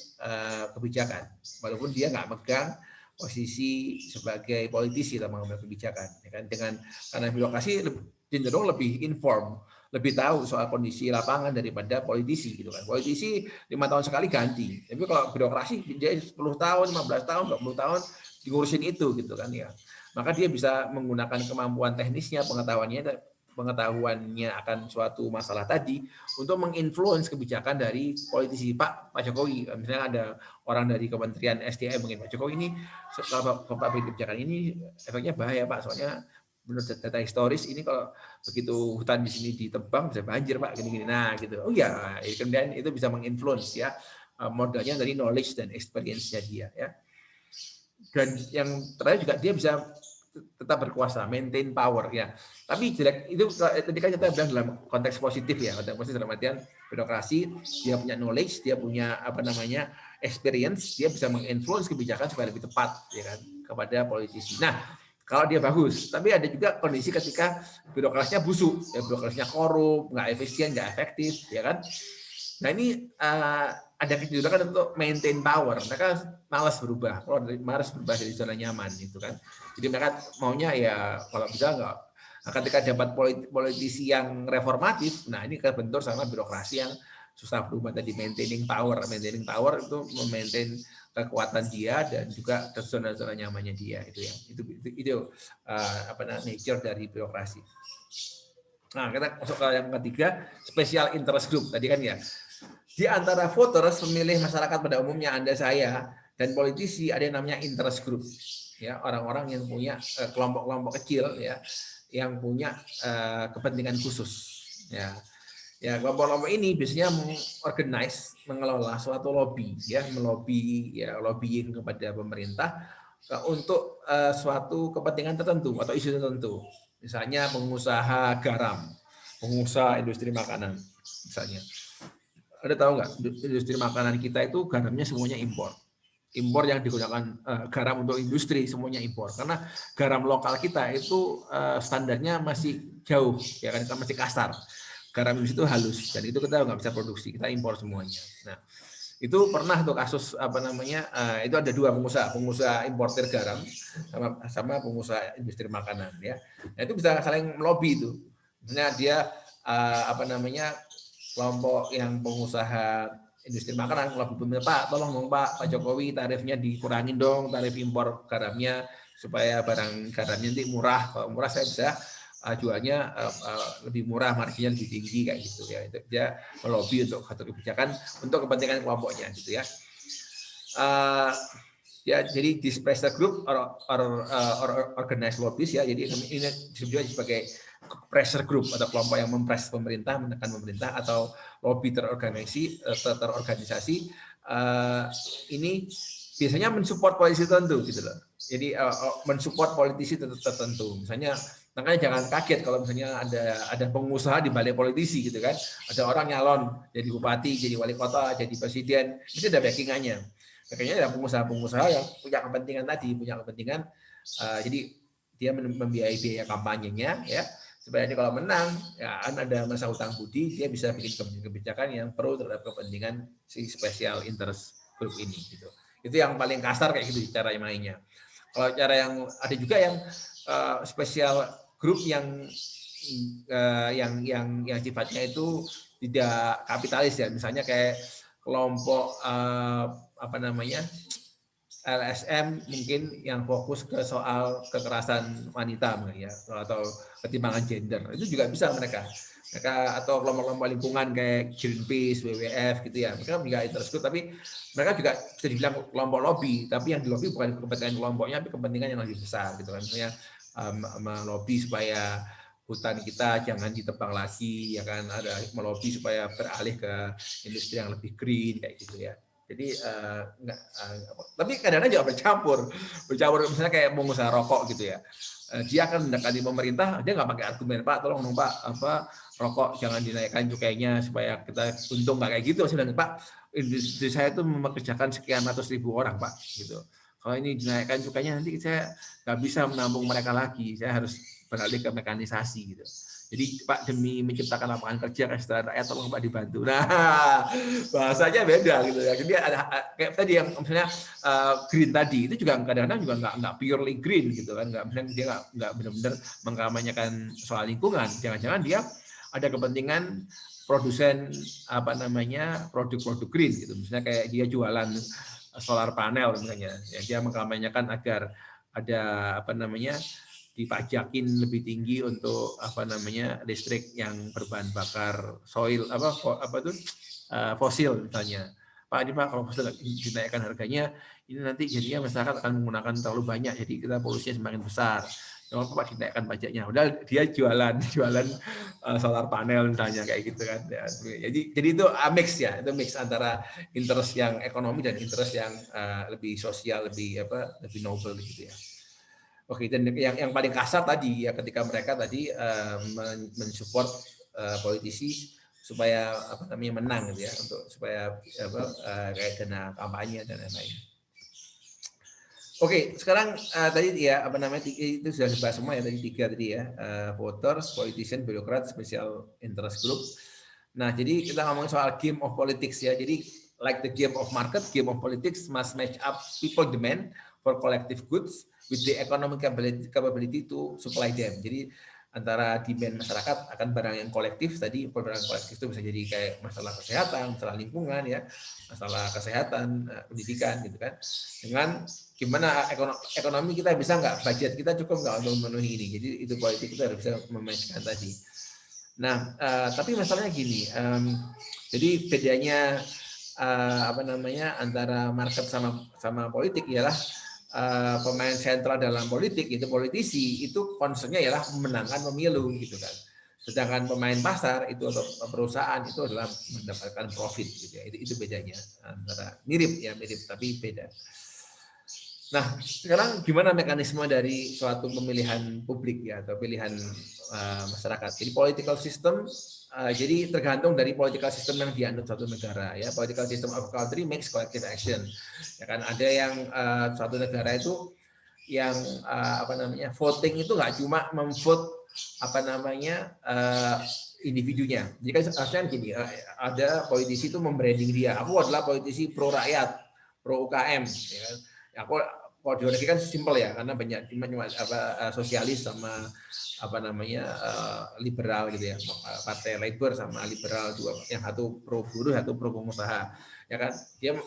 kebijakan walaupun dia nggak megang posisi sebagai politisi dalam mengambil kebijakan ya kan. Karena birokrasi cenderung lebih inform, lebih tahu soal kondisi lapangan daripada politisi gitu kan. Politisi 5 tahun sekali ganti. Tapi kalau birokrasi dia 10 tahun, 15 tahun, 20 tahun diurusin itu gitu kan ya. Maka dia bisa menggunakan kemampuan teknisnya, pengetahuannya akan suatu masalah tadi untuk menginfluence kebijakan dari politisi. Pak Jokowi, misalnya ada orang dari Kementerian SDM mungkin, Pak Jokowi ini kalau Bapak bikin kebijakan ini efeknya bahaya Pak, soalnya menurut data historis ini kalau begitu hutan di sini ditebang bisa banjir Pak, gini-gini. Nah gitu. Oh ya, kemudian itu bisa menginfluence ya, modalnya dari knowledge dan experience-nya dia ya. Dan yang terakhir juga dia bisa tetap berkuasa, maintain power ya. Tapi itu tadi kan kita bilang dalam konteks positif ya, konteks positif dalam artian birokrasi, dia punya knowledge, dia punya experience, dia bisa menginfluence kebijakan supaya lebih tepat ya kan kepada politisi. Nah, kalau dia bagus, tapi ada juga kondisi ketika birokrasinya busuk, ya birokrasinya korup, nggak efisien, nggak efektif, ya kan. Nah ini ada kecenderungan untuk maintain power. Mereka malas berubah, malas berubah dari zona nyaman gitu kan. Jadi mereka maunya ya kalau bisa nggak. Nah, ketika dapat politisi yang reformatif, nah ini kebentur sama birokrasi yang susah berubah tadi, maintaining power itu memaintain kekuatan dia dan juga zona-zona nyamannya dia itu ya. Itu nature dari birokrasi. Nah, kita masuk ke yang ketiga, special interest group tadi kan ya. Di antara voters, pemilih masyarakat pada umumnya Anda, saya, dan politisi ada yang namanya interest group. Ya, orang-orang yang punya kelompok-kelompok kecil ya, yang punya kepentingan khusus. Ya, kelompok-kelompok ini biasanya mengorganize, mengelola suatu lobby, ya, lobbying kepada pemerintah untuk suatu kepentingan tertentu atau isu tertentu. Misalnya pengusaha garam, pengusaha industri makanan, misalnya. Ada tahu nggak, industri makanan kita itu garamnya semuanya impor. impor yang digunakan garam untuk industri semuanya impor, karena garam lokal kita itu standarnya masih jauh, ya kan, kita masih kasar. Garam industri itu halus dan itu kita nggak bisa produksi, kita impor semuanya. Nah, itu pernah tuh kasus apa namanya, itu ada dua pengusaha importir garam sama pengusaha industri makanan, ya. Nah, itu bisa saling melobi itu. Misalnya dia apa namanya, kelompok yang pengusaha industri makanan, kalau pemerintah, Pak, tolong dong Pak Jokowi tarifnya dikurangin dong, tarif impor garamnya supaya barang garamnya nanti murah. Kalau murah saya bisa jualnya lebih murah, marginnya lebih tinggi kayak gitu ya. Itu dia melobi untuk satu kebijakan untuk kepentingan kelompoknya gitu ya. Ya, jadi this pressure group or organized lobbies ya. Jadi ini disebut sebagai pressure group atau kelompok yang mempres pemerintah, menekan pemerintah, atau lobby terorganisasi. Ini biasanya mensupport politisi tertentu gitu loh. Jadi mensupport politisi tertentu. Misalnya, makanya jangan kaget kalau misalnya ada pengusaha di balik politisi gitu kan. Ada orang nyalon jadi bupati, jadi wali kota, jadi presiden, itu ada backingannya. Makanya ada pengusaha-pengusaha yang punya kepentingan tadi, jadi dia membiayai biaya kampanyenya ya, supaya dia kalau menang ya kan ada masa hutang budi, dia bisa bikin kebijakan yang pro terhadap kepentingan si special interest group ini gitu. Itu yang paling kasar kayak gitu cara mainnya. Kalau cara yang ada juga yang special group yang sifatnya itu tidak kapitalis ya, misalnya kayak kelompok apa namanya, LSM mungkin yang fokus ke soal kekerasan wanita ya, atau ketimpangan gender, itu juga bisa mereka atau kelompok-kelompok lingkungan kayak Greenpeace, WWF gitu ya, mereka nggak interest group, tapi mereka juga bisa dibilang kelompok lobby, tapi yang di lobby bukan kepentingan kelompoknya, tapi kepentingan yang lebih besar gitu kan, misalnya melobi supaya hutan kita jangan ditebang lagi ya kan, ada melobi supaya beralih ke industri yang lebih green kayak gitu ya. Jadi tapi kadang-kadang juga bercampur misalnya kayak pengusaha rokok gitu ya, dia akan mendekati pemerintah, dia nggak pakai argumen, Pak tolong dong Pak, rokok jangan dinaikkan cukainya supaya kita untung, nggak kayak gitu. Maksudnya Pak, industri saya itu mempekerjakan sekian ratus ribu orang Pak gitu, kalau ini dinaikkan cukainya nanti saya nggak bisa menampung mereka lagi, saya harus beralih ke mekanisasi gitu. Jadi Pak, demi menciptakan lapangan kerja kesejahteraan rakyat, tolong Pak dibantu. Nah, bahasanya beda gitu ya. Jadi ada kayak tadi yang misalnya green tadi itu juga kadang-kadang juga nggak purely green gitu kan, dia nggak benar-benar mengkampanyekan soal lingkungan. Jangan-jangan dia ada kepentingan produsen apa namanya produk-produk green gitu. Misalnya kayak dia jualan solar panel misalnya, ya, dia mengkampanyekan agar ada apa namanya dipajakin lebih tinggi untuk apa namanya listrik yang berbahan bakar fosil misalnya. Pak, ini Pak kalau fosil dinaikkan harganya, ini nanti jadinya masyarakat akan menggunakan terlalu banyak, jadi kita polusinya semakin besar. Jangan Pak dinaikkan pajaknya. Udah dia jualan solar panel misalnya kayak gitu kan. Ya, jadi itu mix ya, itu mix antara interest yang ekonomi dan interest yang lebih sosial, lebih noble gitu ya. Oke, dan yang paling kasar tadi ya, ketika mereka tadi mensupport politisi supaya apa namanya menang gitu ya, untuk supaya kayak dana kampanye dan lain-lain. Oke, sekarang tadi ya apa namanya itu sudah dibahas semua ya, tadi tiga tadi ya, voters, politician, birokrat, special interest group. Nah, jadi kita ngomongin soal game of politics ya. Jadi like the game of market, game of politics must match up people demand for collective goods with the economic capability to supply them. Jadi antara demand masyarakat akan barang yang kolektif tadi, barang kolektif itu bisa jadi kayak masalah kesehatan, masalah lingkungan ya, masalah kesehatan, pendidikan gitu kan. Dengan gimana ekonomi kita bisa nggak, budget kita cukup nggak untuk memenuhi ini. Jadi itu politik kita harus bisa mematchkan tadi. Nah, tapi masalahnya gini, jadi bedanya apa namanya antara market sama politik ialah pemain sentral dalam politik itu politisi itu concernnya ialah memenangkan pemilu gitu kan. Sedangkan pemain pasar itu atau perusahaan itu adalah mendapatkan profit gitu ya. Itu bedanya antara mirip tapi beda. Nah, sekarang gimana mekanisme dari suatu pemilihan publik ya atau pilihan masyarakat? Jadi political system jadi tergantung dari political system yang dianut suatu negara ya. Political system of country makes collective action. Ya kan ada yang suatu negara itu yang apa namanya voting itu nggak cuma memvote apa namanya individunya. Jadi kan harusnya gini, ada politisi itu membranding dia. Aku adalah politisi pro rakyat, pro UKM. Ya kan? Aku kalau di luar negeri kan simpel ya, karena banyak cuma apa sosialis sama apa namanya liberal gitu ya, partai Labor sama liberal dua, yang satu pro buruh, satu pro pengusaha, ya kan?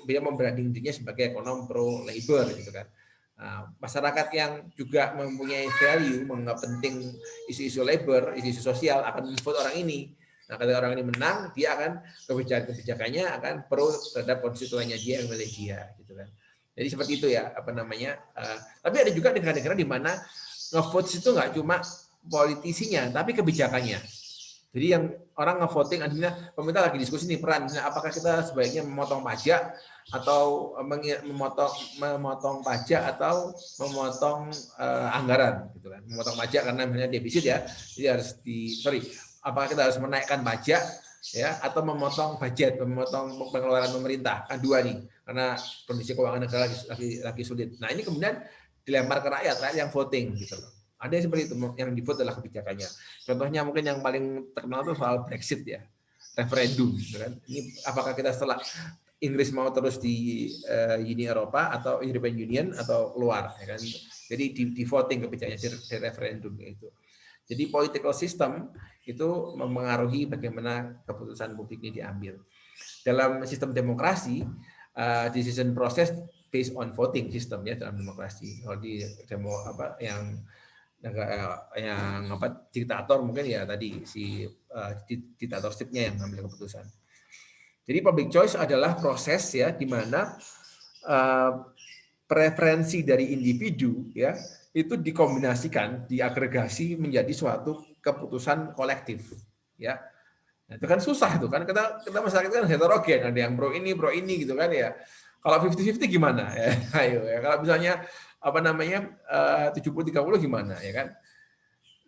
Dia membranding dirinya sebagai ekonom pro Labor gitu kan. Nah, masyarakat yang juga mempunyai value, menganggap penting isu-isu labor, isu-isu sosial akan memvote orang ini. Nah, ketika orang ini menang, dia akan kebijakannya akan pro terhadap konstituennya dia yang milih dia, gitu kan. Jadi seperti itu ya, apa namanya. Tapi ada juga negara-negara di mana ngevote itu nggak cuma politisinya, tapi kebijakannya. Jadi yang orang ngevoting, artinya pemerintah lagi diskusi nih peran, apakah kita sebaiknya memotong pajak atau memotong pajak atau memotong anggaran, gitu kan? Memotong pajak karena misalnya defisit ya, jadi harus apakah kita harus menaikkan pajak ya atau memotong budget, memotong pengeluaran pemerintah, kan dua nih, karena kondisi keuangan negara lagi sulit. Nah ini kemudian dilempar ke rakyat yang voting gitu loh. Ada yang seperti itu, yang di-vote adalah kebijakannya. Contohnya mungkin yang paling terkenal itu soal Brexit ya, referendum. Gitu kan. Ini apakah kita setelah Inggris mau terus di Uni Eropa atau European Union atau keluar, ya kan? Jadi di voting kebijakannya di referendum itu. Jadi political system itu mempengaruhi bagaimana keputusan publik ini diambil. Dalam sistem demokrasi, decision process based on voting system ya dalam demokrasi. Kalau di yang diktator mungkin ya tadi si diktatorshipnya yang mengambil keputusan. Jadi public choice adalah proses ya di mana preferensi dari individu ya itu dikombinasikan, diagregasi menjadi suatu keputusan kolektif ya. Nah, itu kan susah itu kan kita masyarakat kan heterogen, ada yang pro ini gitu kan ya. Kalau 50-50 gimana ya? Ayo ya. Kalau misalnya apa namanya 70-30 gimana ya kan?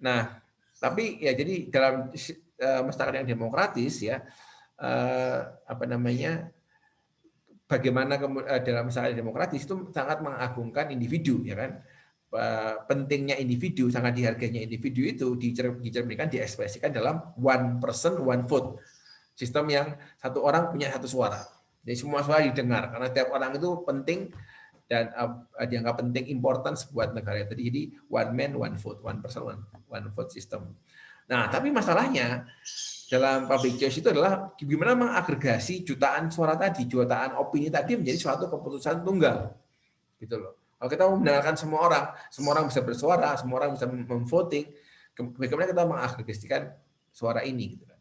Nah, tapi ya jadi dalam masyarakat yang demokratis ya apa namanya bagaimana dalam masyarakat demokratis itu sangat mengagungkan individu ya kan. Pentingnya individu, sangat dihargainya individu itu dicerminkan, diekspresikan dalam one person one vote. Sistem yang satu orang punya satu suara. Jadi semua suara didengar karena tiap orang itu penting dan dianggap penting, importance buat negara itu. Jadi one man one vote, one person one vote system. Nah, tapi masalahnya dalam public choice itu adalah gimana mengagregasi jutaan suara tadi, jutaan opini tadi menjadi suatu keputusan tunggal. Gitu loh. Kalau kita mau mendengarkan semua orang bisa bersuara, semua orang bisa memvoting, bagaimana kita mengagregasikan suara ini gitu kan.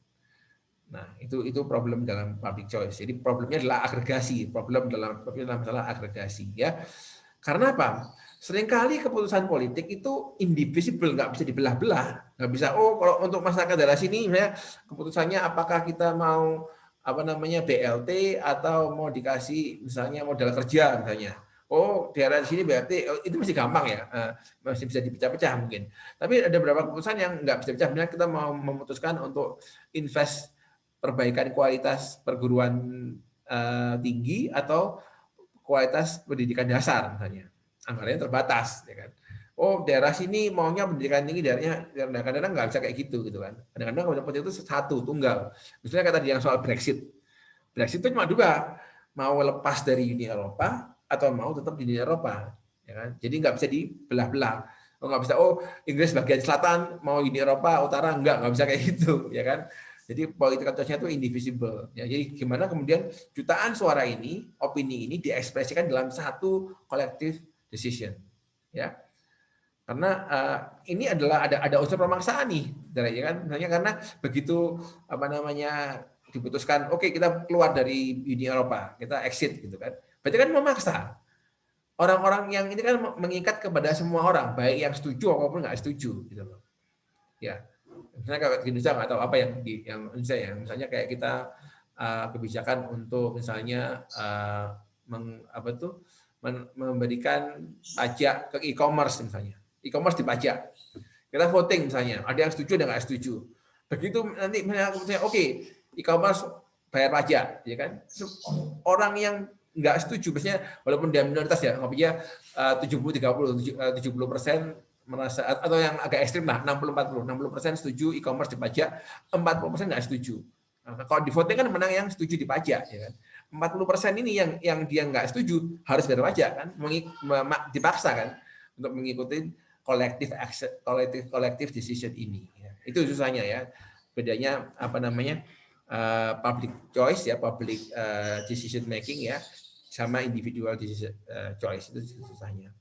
Nah, itu problem dalam public choice. Jadi problemnya adalah agregasi, problem dalam masalah agregasi ya. Karena apa? Seringkali keputusan politik itu indivisible, nggak bisa dibelah-belah, nggak bisa. Oh, kalau untuk masyarakat daerah sini, misalnya keputusannya apakah kita mau apa namanya BLT atau mau dikasih misalnya modal kerja misalnya. Oh, daerah di sini berarti itu masih gampang ya, masih bisa dipecah-pecah mungkin. Tapi ada beberapa keputusan yang nggak bisa dipecah. Misalnya kita mau memutuskan untuk invest perbaikan kualitas perguruan tinggi atau kualitas pendidikan dasar misalnya. Anggarannya terbatas, ya kan. Oh, daerah sini maunya pendidikan tinggi, daerahnya kadang-kadang nggak bisa kayak gitu kan. Kadang-kadang keputusan itu satu tunggal. Misalnya kata yang soal Brexit. Brexit itu cuma dua, mau lepas dari Uni Eropa atau mau tetap di Uni Eropa, ya kan? Jadi nggak bisa dibelah-belah. Nggak bisa, oh Inggris bagian selatan mau Uni Eropa, utara nggak bisa kayak gitu, ya kan? Jadi political choice-nya itu indivisible. Ya, jadi gimana kemudian jutaan suara ini, opini ini diekspresikan dalam satu collective decision, ya. Karena ini adalah ada unsur pemaksaan nih, ya kan? Misalnya karena begitu apa namanya diputuskan, oke kita keluar dari Uni Eropa, kita exit gitu kan. Berarti kan memaksa. Orang-orang yang ini kan mengikat kepada semua orang, baik yang setuju maupun nggak setuju gitu loh. Ya. Misalnya kalau di Indonesia nggak tahu apa yang Indonesia ya, misalnya kayak kita kebijakan untuk misalnya memberikan pajak ke e-commerce misalnya. E-commerce dipajak. Kita voting misalnya, ada yang setuju, ada nggak setuju. Begitu nanti misalnya oke, e-commerce bayar pajak, ya kan? Orang yang nggak setuju, biasanya walaupun dia minoritas ya, ngapain 70-30, 70% merasa, atau yang agak ekstrim lah, 60-40% setuju e-commerce dipajak, 40% nggak setuju. Nah, kalau di voting kan menang yang setuju dipajak, ya kan? 40% ini yang dia nggak setuju harus bayar pajak kan, dipaksa kan untuk mengikuti collective decision ini. Ya. Itu susahnya ya. Bedanya apa namanya public choice ya, public decision making ya, sama individual decision choice, itu susahnya.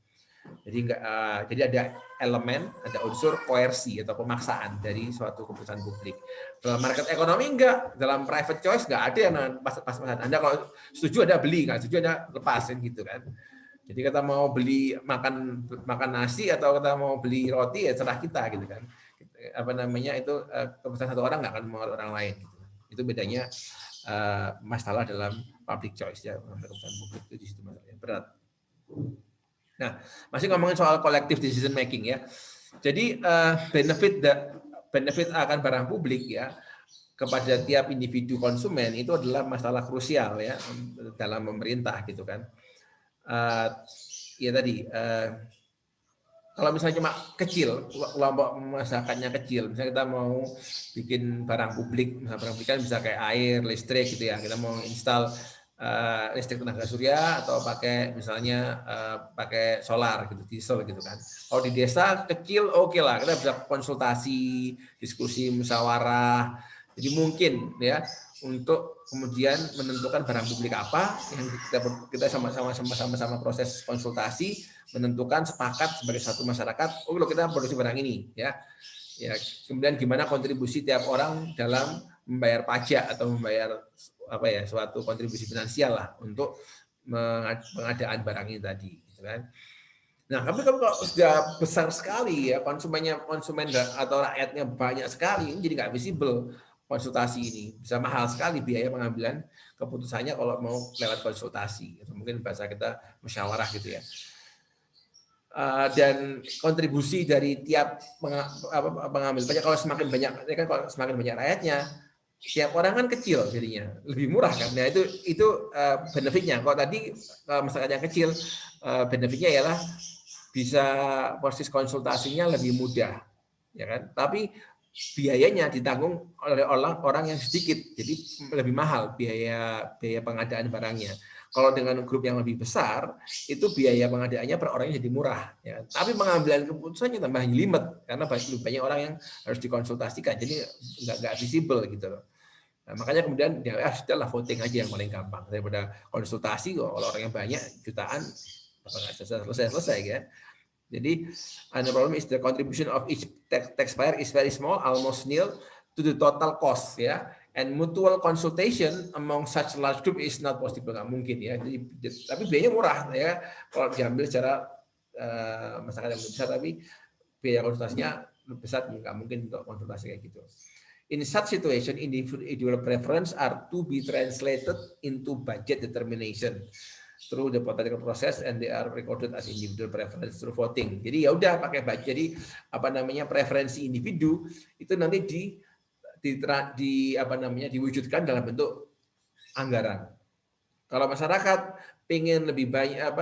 Jadi ada elemen, ada unsur koersi atau pemaksaan dari suatu keputusan publik. Dalam market ekonomi enggak, dalam private choice enggak ada yang pas-pasan. Anda kalau setuju ada beli, nggak setuju ada lepasin gitu kan. Jadi kita mau beli makan nasi atau kita mau beli roti ya serah kita gitu kan. Apa namanya itu keputusan satu orang nggak akan mempengaruhi orang lain. Gitu. Itu bedanya masalah dalam public choice ya, keputusan publik itu di situ masalahnya berat. Nah, masih ngomongin soal collective decision making ya. Jadi benefit akan barang publik ya kepada tiap individu konsumen itu adalah masalah krusial ya dalam pemerintah gitu kan. Ya tadi kalau misalnya cuma kecil, kelompok masyarakatnya kecil, misalnya kita mau bikin barang publik, misalnya barang publik kan bisa kayak air, listrik gitu ya, kita mau install listrik tenaga surya atau pakai misalnya pakai solar gitu, diesel gitu kan. Kalau di desa kecil oke lah, kita bisa konsultasi, diskusi, musyawarah. Jadi mungkin ya untuk kemudian menentukan barang publik apa yang kita sama-sama proses konsultasi, menentukan sepakat sebagai satu masyarakat, oh kalau kita produksi barang ini ya. Ya, kemudian gimana kontribusi tiap orang dalam membayar pajak atau membayar apa ya suatu kontribusi finansial lah untuk pengadaan barang ini tadi, gitu kan. Nah, tapi kalau sudah besar sekali ya konsumen atau rakyatnya banyak sekali, ini jadi nggak visible konsultasi ini, bisa mahal sekali biaya pengambilan keputusannya kalau mau lewat konsultasi, atau mungkin bahasa kita musyawarah gitu ya. Dan kontribusi dari tiap pengambil pajak kalau semakin banyak, kan kalau semakin banyak rakyatnya, tiap orang kan kecil jadinya lebih murah kan. Nah itu benefitnya. Kalau tadi masyarakat yang kecil benefitnya ialah bisa proses konsultasinya lebih mudah, ya kan. Tapi biayanya ditanggung oleh orang yang sedikit, jadi lebih mahal biaya pengadaan barangnya. Kalau dengan grup yang lebih besar, itu biaya pengadaannya per orangnya jadi murah. Ya. Tapi pengambilan keputusannya tambah jelimet, karena banyak orang yang harus dikonsultasikan, jadi nggak visible gitu loh. Nah, makanya kemudian ya sudahlah voting aja yang paling gampang daripada konsultasi kok kalau orangnya banyak jutaan nggak selesai kan. Jadi the problem is the contribution of each taxpayer is very small, almost nil to the total cost ya. And mutual consultation among such large group is not possible, nggak mungkin ya. Jadi, tapi biayanya murah ya kalau diambil secara masyarakat yang besar, tapi biaya konsultasinya besar nggak mungkin untuk konsultasi kayak gitu. In such situation, individual preference are to be translated into budget determination through the political process and they are recorded as individual preference through voting. Jadi ya udah pakai budget. Jadi apa namanya preferensi individu itu nanti diwujudkan dalam bentuk anggaran. Kalau masyarakat pengen lebih banyak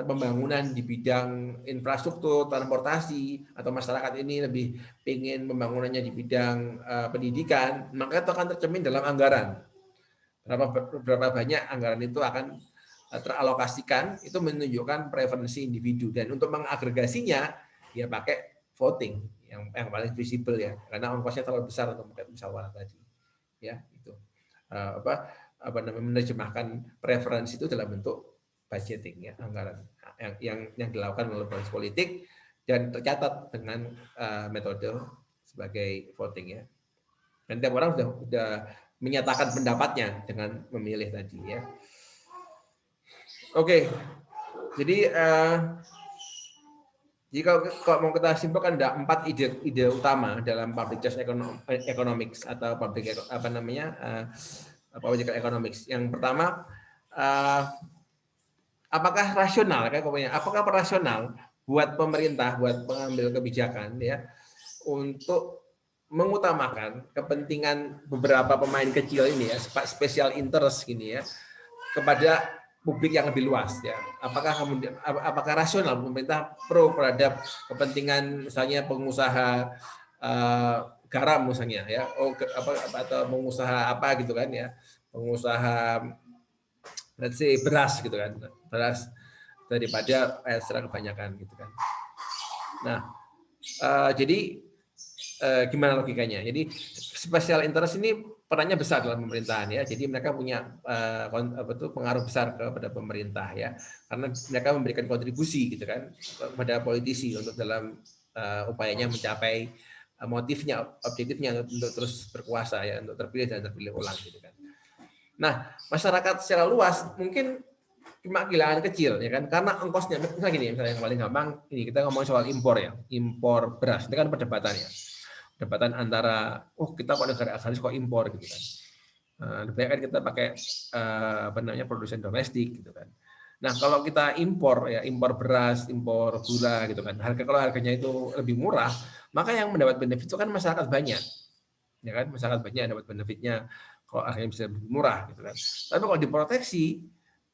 pembangunan di bidang infrastruktur, transportasi, atau masyarakat ini lebih pengen pembangunannya di bidang pendidikan, maka itu akan tercermin dalam anggaran. Berapa banyak anggaran itu akan teralokasikan, itu menunjukkan preferensi individu. Dan untuk mengagregasinya, ya pakai voting yang paling visible ya, karena ongkosnya terlalu besar untuk musyawarah tadi. Ya, itu menerjemahkan preferensi itu dalam bentuk budgeting ya, anggaran yang dilakukan oleh proses politik dan tercatat dengan metode sebagai voting ya. Dan tiap orang sudah menyatakan pendapatnya dengan memilih tadi ya. Oke. Jadi jika mau kita simpulkan ada 4 ide utama dalam public choice economics atau political economics. Yang pertama apakah rasional kayak pokoknya, apakah rasional buat pemerintah, buat pengambil kebijakan ya untuk mengutamakan kepentingan beberapa pemain kecil ini ya, special interest gini ya, kepada publik yang lebih luas ya. Apakah rasional pemerintah pro terhadap kepentingan misalnya pengusaha garam misalnya ya, atau pengusaha apa gitu kan ya, pengusaha let's say beras gitu kan, beras daripada secara kebanyakan gitu kan. Nah, jadi gimana logikanya? Jadi special interest ini perannya besar dalam pemerintahan ya. Jadi mereka punya pengaruh besar kepada pemerintah ya, karena mereka memberikan kontribusi gitu kan kepada politisi untuk dalam upayanya mencapai motifnya, objektifnya untuk terus berkuasa ya, untuk terpilih dan terpilih ulang gitu kan. Nah, masyarakat secara luas mungkin cuma kehilangan kecil ya kan, karena ongkosnya misalnya gini, misalnya yang paling gampang ini kita ngomong soal impor ya, impor beras itu kan perdebatannya, perdebatan antara kita kok negara agraris kok impor gitu kan, lebih baik kan kita pakai apa namanya produsen domestik gitu kan. Nah kalau kita impor ya, impor beras, impor gula gitu kan, kalau harganya itu lebih murah, maka yang mendapat benefit itu kan masyarakat banyak ya kan, masyarakat banyak dapat benefitnya kalau harganya bisa lebih murah gitu kan. Tapi kalau diproteksi,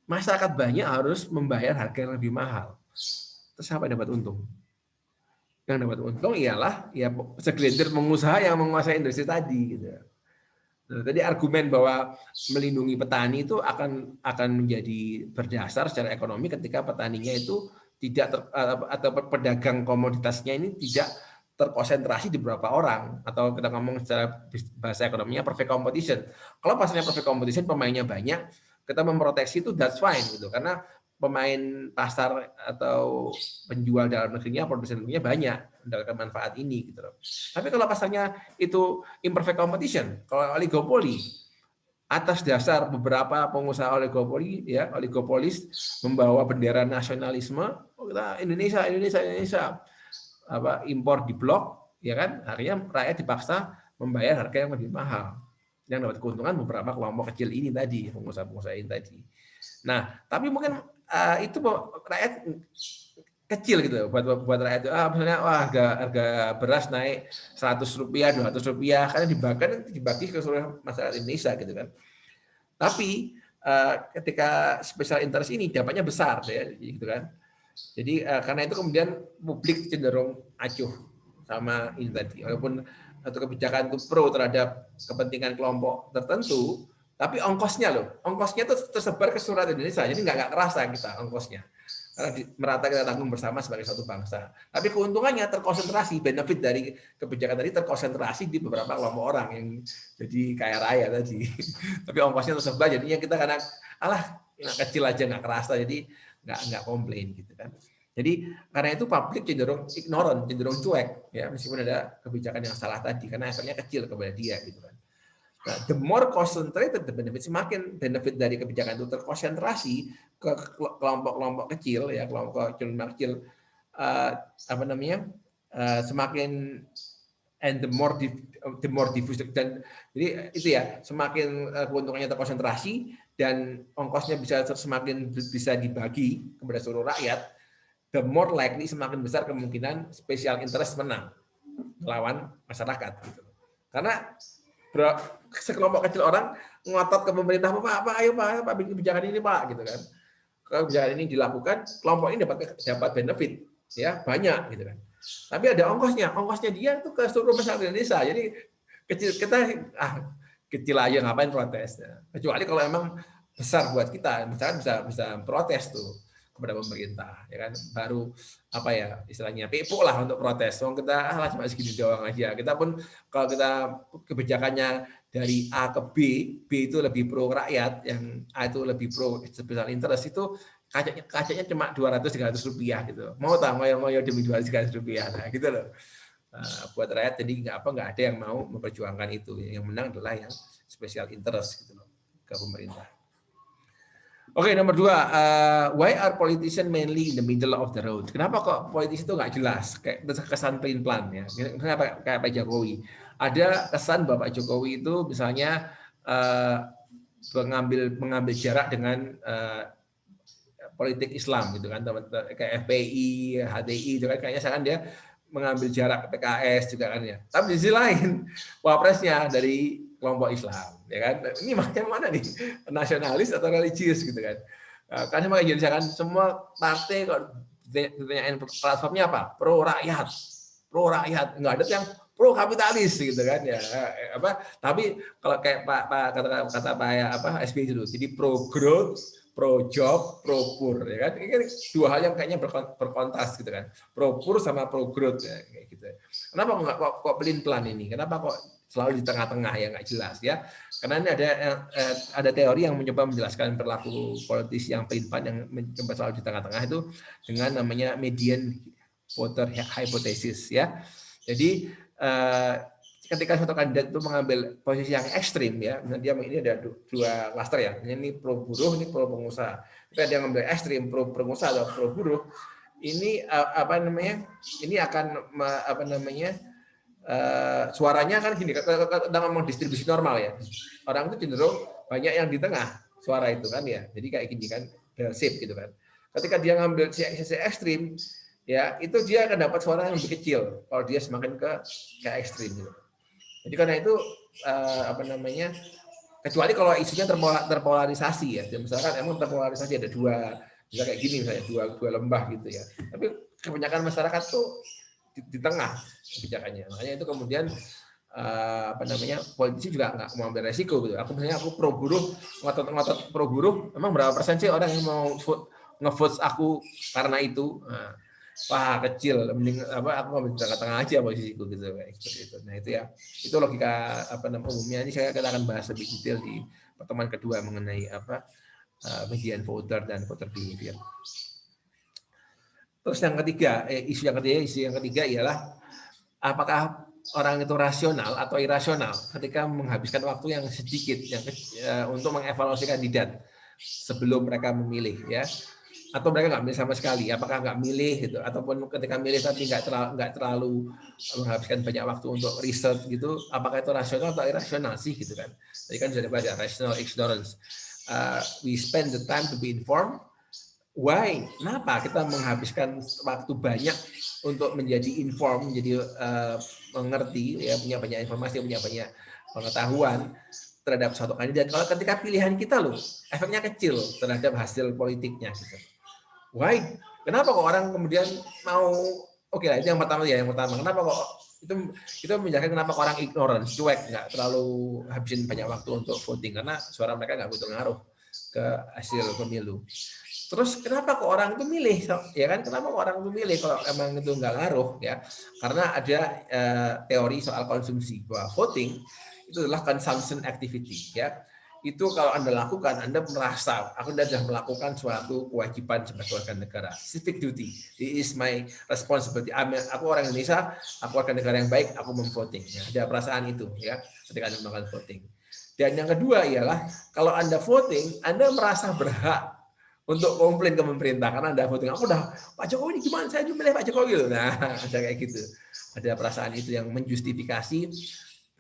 masyarakat banyak harus membayar harga yang lebih mahal. Terus siapa yang dapat untung? Yang dapat untung ialah ya segelintir pengusaha yang menguasai industri tadi gitu. Nah, tadi argumen bahwa melindungi petani itu akan menjadi berdasar secara ekonomi ketika petaninya itu tidak atau pedagang komoditasnya ini tidak terkonsentrasi di beberapa orang, atau kita ngomong secara bahasa ekonominya perfect competition. Kalau pasarnya perfect competition, pemainnya banyak, kita memproteksi itu that's fine gitu, karena pemain pasar atau penjual dalam negerinya, produsen negerinya banyak mendapatkan manfaat ini gitu loh. Tapi kalau pasarnya itu imperfect competition, kalau oligopoli, atas dasar beberapa pengusaha oligopoli ya, oligopolis membawa bendera nasionalisme, kita Indonesia impor di blok ya kan, akhirnya rakyat dipaksa membayar harga yang lebih mahal. Yang dapat keuntungan beberapa kelompok kecil ini tadi, pengusaha-pengusaha ini tadi. Nah, tapi mungkin itu rakyat kecil gitu buat rakyat itu. Misalnya harga beras naik Rp100, Rp200 karena dibagi ke seluruh masyarakat Indonesia gitu kan. Tapi ketika special interest ini dampaknya besar ya gitu kan. Jadi karena itu kemudian publik cenderung acuh sama ini tadi. Walaupun satu kebijakan itu pro terhadap kepentingan kelompok tertentu, tapi ongkosnya itu tersebar ke seluruh Indonesia. Jadi nggak kerasa kita ongkosnya. Karena merata kita tanggung bersama sebagai suatu bangsa. Tapi keuntungannya terkonsentrasi, benefit dari kebijakan tadi terkonsentrasi di beberapa kelompok orang yang jadi kaya raya tadi. Tapi ongkosnya tersebar, jadinya kita kadang kecil aja nggak kerasa, jadi nggak komplain gitu kan. Jadi karena itu publik cenderung ignorant, cenderung cuek ya, meskipun ada kebijakan yang salah tadi karena efeknya kecil kepada dia gitu kan. Nah, the more concentrated the benefit, semakin benefit dari kebijakan itu terkonsentrasi ke kelompok-kelompok kecil ya, kelompok kecil semakin and the more diffuse, dan jadi itu ya, semakin keuntungannya terkonsentrasi dan ongkosnya semakin bisa dibagi kepada seluruh rakyat, the more likely, semakin besar kemungkinan special interest menang melawan masyarakat gitu. Karena sekelompok kecil orang ngotot ke pemerintah, Pak, ayo Pak, bikin kebijakan ini Pak, gitu kan. Kalau kebijakan ini dilakukan, kelompok ini dapat benefit, ya banyak, gitu kan. Tapi ada ongkosnya dia itu ke seluruh masyarakat Indonesia. Jadi kecil aja ngapain protes? Kecuali kalau emang besar buat kita, misalkan bisa protes tuh kepada pemerintah, ya kan, baru istilahnya pipuk lah untuk protes. Kita cuma segini doang aja. Kita pun kalau kita kebijakannya dari A ke B itu lebih pro rakyat, yang A itu lebih pro special interest, itu kacanya cuma Rp200-300 gitu. Mau demi Rp200-300, nah gitu loh. Buat rakyat jadi nggak ada yang mau memperjuangkan itu. Yang menang adalah yang special interest gitu loh ke pemerintah. Oke, nomor 2, why are politicians mainly in the middle of the road? Kenapa kok politisi itu nggak jelas, kayak kesan pelin-pelan ya? Kenapa kayak Pak Jokowi? Ada kesan bahwa Pak Jokowi itu misalnya mengambil jarak dengan politik Islam gitu kan, kayak FPI, HTI itu kan kayaknya sekarang dia mengambil jarak PKS juga kan ya. Tapi di sisi lain wapresnya dari kelompok Islam, ya kan? Ini yang mana nih, nasionalis atau religius gitu kan? Karena makanya Indonesia kan semua partai kok ditanyain platformnya apa? Pro rakyat, nggak ada yang pro kapitalis gitu kan ya. Tapi kalau kayak kata Pak SBY dulu, jadi pro growth, pro job, pro poor ya kan. Ini kan dua hal yang kayaknya berkontras gitu kan. Pro poor sama pro growth ya, kayak gitu. Kenapa kok pelin-pelan ini? Kenapa kok selalu di tengah-tengah ya, nggak jelas ya? Karena ini ada teori yang mencoba menjelaskan perilaku politisi yang pelin-pelan yang mencoba selalu di tengah-tengah itu dengan namanya median voter hypothesis ya. Jadi ketika suatu kandidat itu mengambil posisi yang ekstrim ya, dia ini ada dua klaster ya, ini pro buruh, ini pro pengusaha. Ketika dia mengambil ekstrim pro pengusaha atau pro buruh, ini ini akan suaranya kan gini, kita ngomong distribusi normal ya, orang itu cenderung banyak yang di tengah suara itu kan ya, jadi kayak gini kan, bell shape gitu kan. Ketika dia ngambil sisi ekstrim, ya itu dia akan dapat suara yang lebih kecil kalau dia semakin ke ekstrim gitu. Jadi karena itu kecuali kalau isunya terpolarisasi ya, misalkan emang terpolarisasi ada dua, bisa kayak gini misalnya dua lembah gitu ya. Tapi kebanyakan masyarakat tuh di tengah kebijakannya, makanya itu kemudian politisi juga nggak mau ambil resiko gitu. Aku pro buruh, ngotot pro buruh, emang berapa persen sih orang yang mau ngevote aku karena itu? Nah, wah kecil, mending aku ngambil tengah-tengah aja posisiku gitu kayak seperti itu. Nah itu ya, itu logika umumnya. Ini saya akan bahas lebih detail di pertemuan kedua mengenai median voter dan voter behavior. Terus yang ketiga, isu yang ketiga ialah apakah orang itu rasional atau irasional ketika menghabiskan waktu yang sedikit untuk mengevaluasi kandidat sebelum mereka memilih ya. Atau mereka nggak milih sama sekali, apakah nggak milih gitu, ataupun ketika milih tapi nggak terlalu menghabiskan banyak waktu untuk riset gitu, apakah itu rasional atau irasional sih gitu kan? Tadi kan sudah baca rational ignorance. We spend the time to be informed. Why? Kenapa kita menghabiskan waktu banyak untuk menjadi informed, menjadi mengerti, ya punya banyak informasi, punya banyak pengetahuan terhadap suatu kandidat. Kalau ketika pilihan kita loh, efeknya kecil terhadap hasil politiknya gitu. Why? Kenapa kok orang kemudian mau oke lah itu yang pertama ya, kenapa kok itu menjelaskan kenapa orang ignorant, cuek, nggak terlalu habisin banyak waktu untuk voting karena suara mereka nggak begitu ngaruh ke hasil pemilu. Terus kenapa kok orang itu milih ya kan? Kenapa kok orang itu milih kalau emang itu nggak ngaruh ya? Karena ada teori soal konsumsi bahwa voting itu adalah consumption activity ya. Itu kalau Anda lakukan, Anda merasa Anda sudah melakukan suatu kewajiban sebagai warga negara. Civic duty. It is my responsibility. Aku orang Indonesia, aku warga negara yang baik, aku memvoting. Ya, ada perasaan itu ya ketika Anda melakukan voting. Dan yang kedua ialah kalau Anda voting, Anda merasa berhak untuk komplain ke pemerintah karena Anda voting. Aku udah Pak Jokowi ini gimana? Saya memilih Pak Jokowi. Nah, ada kayak gitu. Ada perasaan itu yang menjustifikasi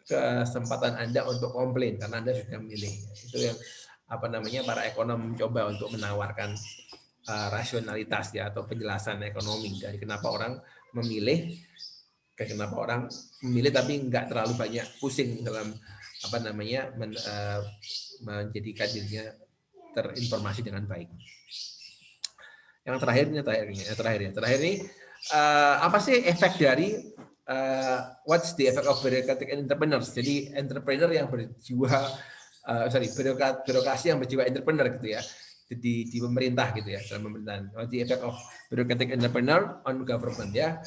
kesempatan Anda untuk komplain karena Anda sudah memilih. Itu yang para ekonom mencoba untuk menawarkan rasionalitas ya atau penjelasan ekonomi dari kenapa orang memilih, kenapa orang memilih tapi nggak terlalu banyak pusing dalam menjadikan dirinya terinformasi dengan baik. Yang terakhir ini apa sih efek dari what's the effect of bureaucratic entrepreneurs? Jadi entrepreneur yang berjiwa birokrasi yang berjiwa entrepreneur gitu ya di pemerintah gitu ya, dalam pemerintahan. What's the effect of bureaucratic entrepreneur on government ya?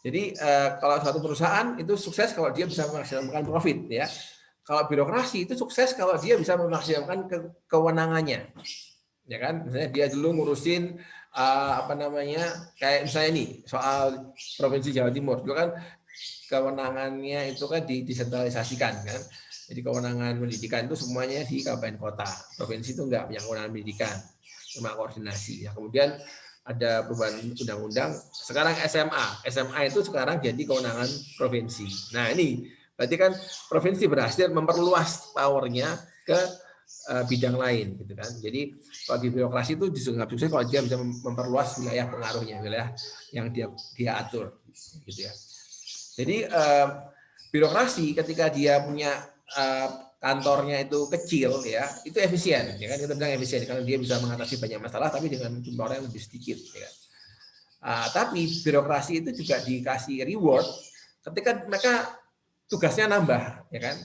Jadi kalau suatu perusahaan itu sukses kalau dia bisa memaksimalkan profit ya. Kalau birokrasi itu sukses kalau dia bisa memaksimalkan kewenangannya. Ya kan? Misalnya dia dulu ngurusin kayak misalnya nih soal Provinsi Jawa Timur itu kan kewenangannya itu kan disentralisasikan kan. Jadi kewenangan pendidikan itu semuanya di kabupaten kota. Provinsi itu enggak punya kewenangan pendidikan, cuma koordinasi. Ya, kemudian ada perubahan undang-undang. Sekarang SMA itu sekarang jadi kewenangan provinsi. Nah ini berarti kan provinsi berhasil memperluas powernya ke bidang lain gitu kan. Jadi kalau di birokrasi itu justru nggak sukses kalau dia bisa memperluas wilayah pengaruhnya, wilayah yang dia atur gitu ya. Jadi birokrasi ketika dia punya kantornya itu kecil ya, itu efisien ya kan, kita bilang efisien karena dia bisa mengatasi banyak masalah tapi dengan jumlah orang yang lebih sedikit ya kan. Tapi birokrasi itu juga dikasih reward ketika mereka tugasnya nambah ya kan,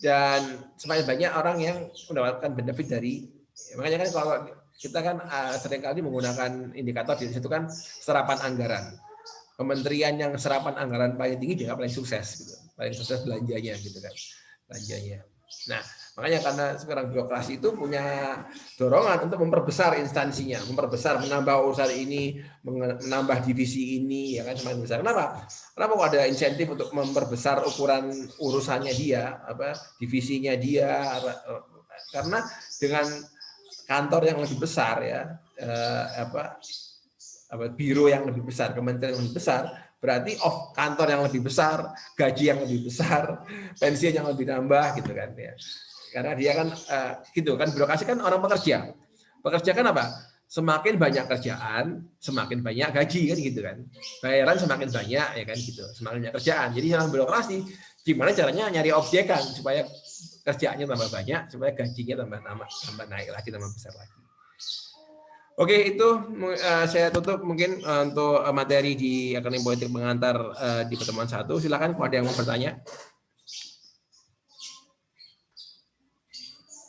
dan semakin banyak orang yang mendapatkan benefit dari makanya kan kalau kita kan seringkali menggunakan indikator di situ kan serapan anggaran. Kementerian yang serapan anggaran paling tinggi dia paling sukses gitu, paling sukses belanjanya gitu kan, belanjanya. Nah makanya karena sekarang birokrasi itu punya dorongan untuk memperbesar instansinya, memperbesar, menambah urusan ini, menambah divisi ini ya kan, semakin besar. Kenapa? Kenapa kok ada insentif untuk memperbesar ukuran urusannya dia, divisinya dia, karena dengan kantor yang lebih besar ya, biro yang lebih besar, kementerian yang lebih besar, berarti kantor yang lebih besar, gaji yang lebih besar, pensiun yang lebih nambah gitu kan ya. Karena dia kan gitu kan, birokrasi kan orang pekerja. Pekerja kan apa? Semakin banyak kerjaan, semakin banyak gaji kan gitu kan. Bayaran semakin banyak ya kan gitu, semakin banyak kerjaan. Jadi orang birokrasi gimana caranya nyari objekan supaya kerjaannya tambah banyak, supaya gajinya tambah naik lagi, tambah besar lagi. Oke, itu saya tutup mungkin untuk materi di Akademi Politik Pengantar di pertemuan 1. Silakan kalau ada yang mau bertanya.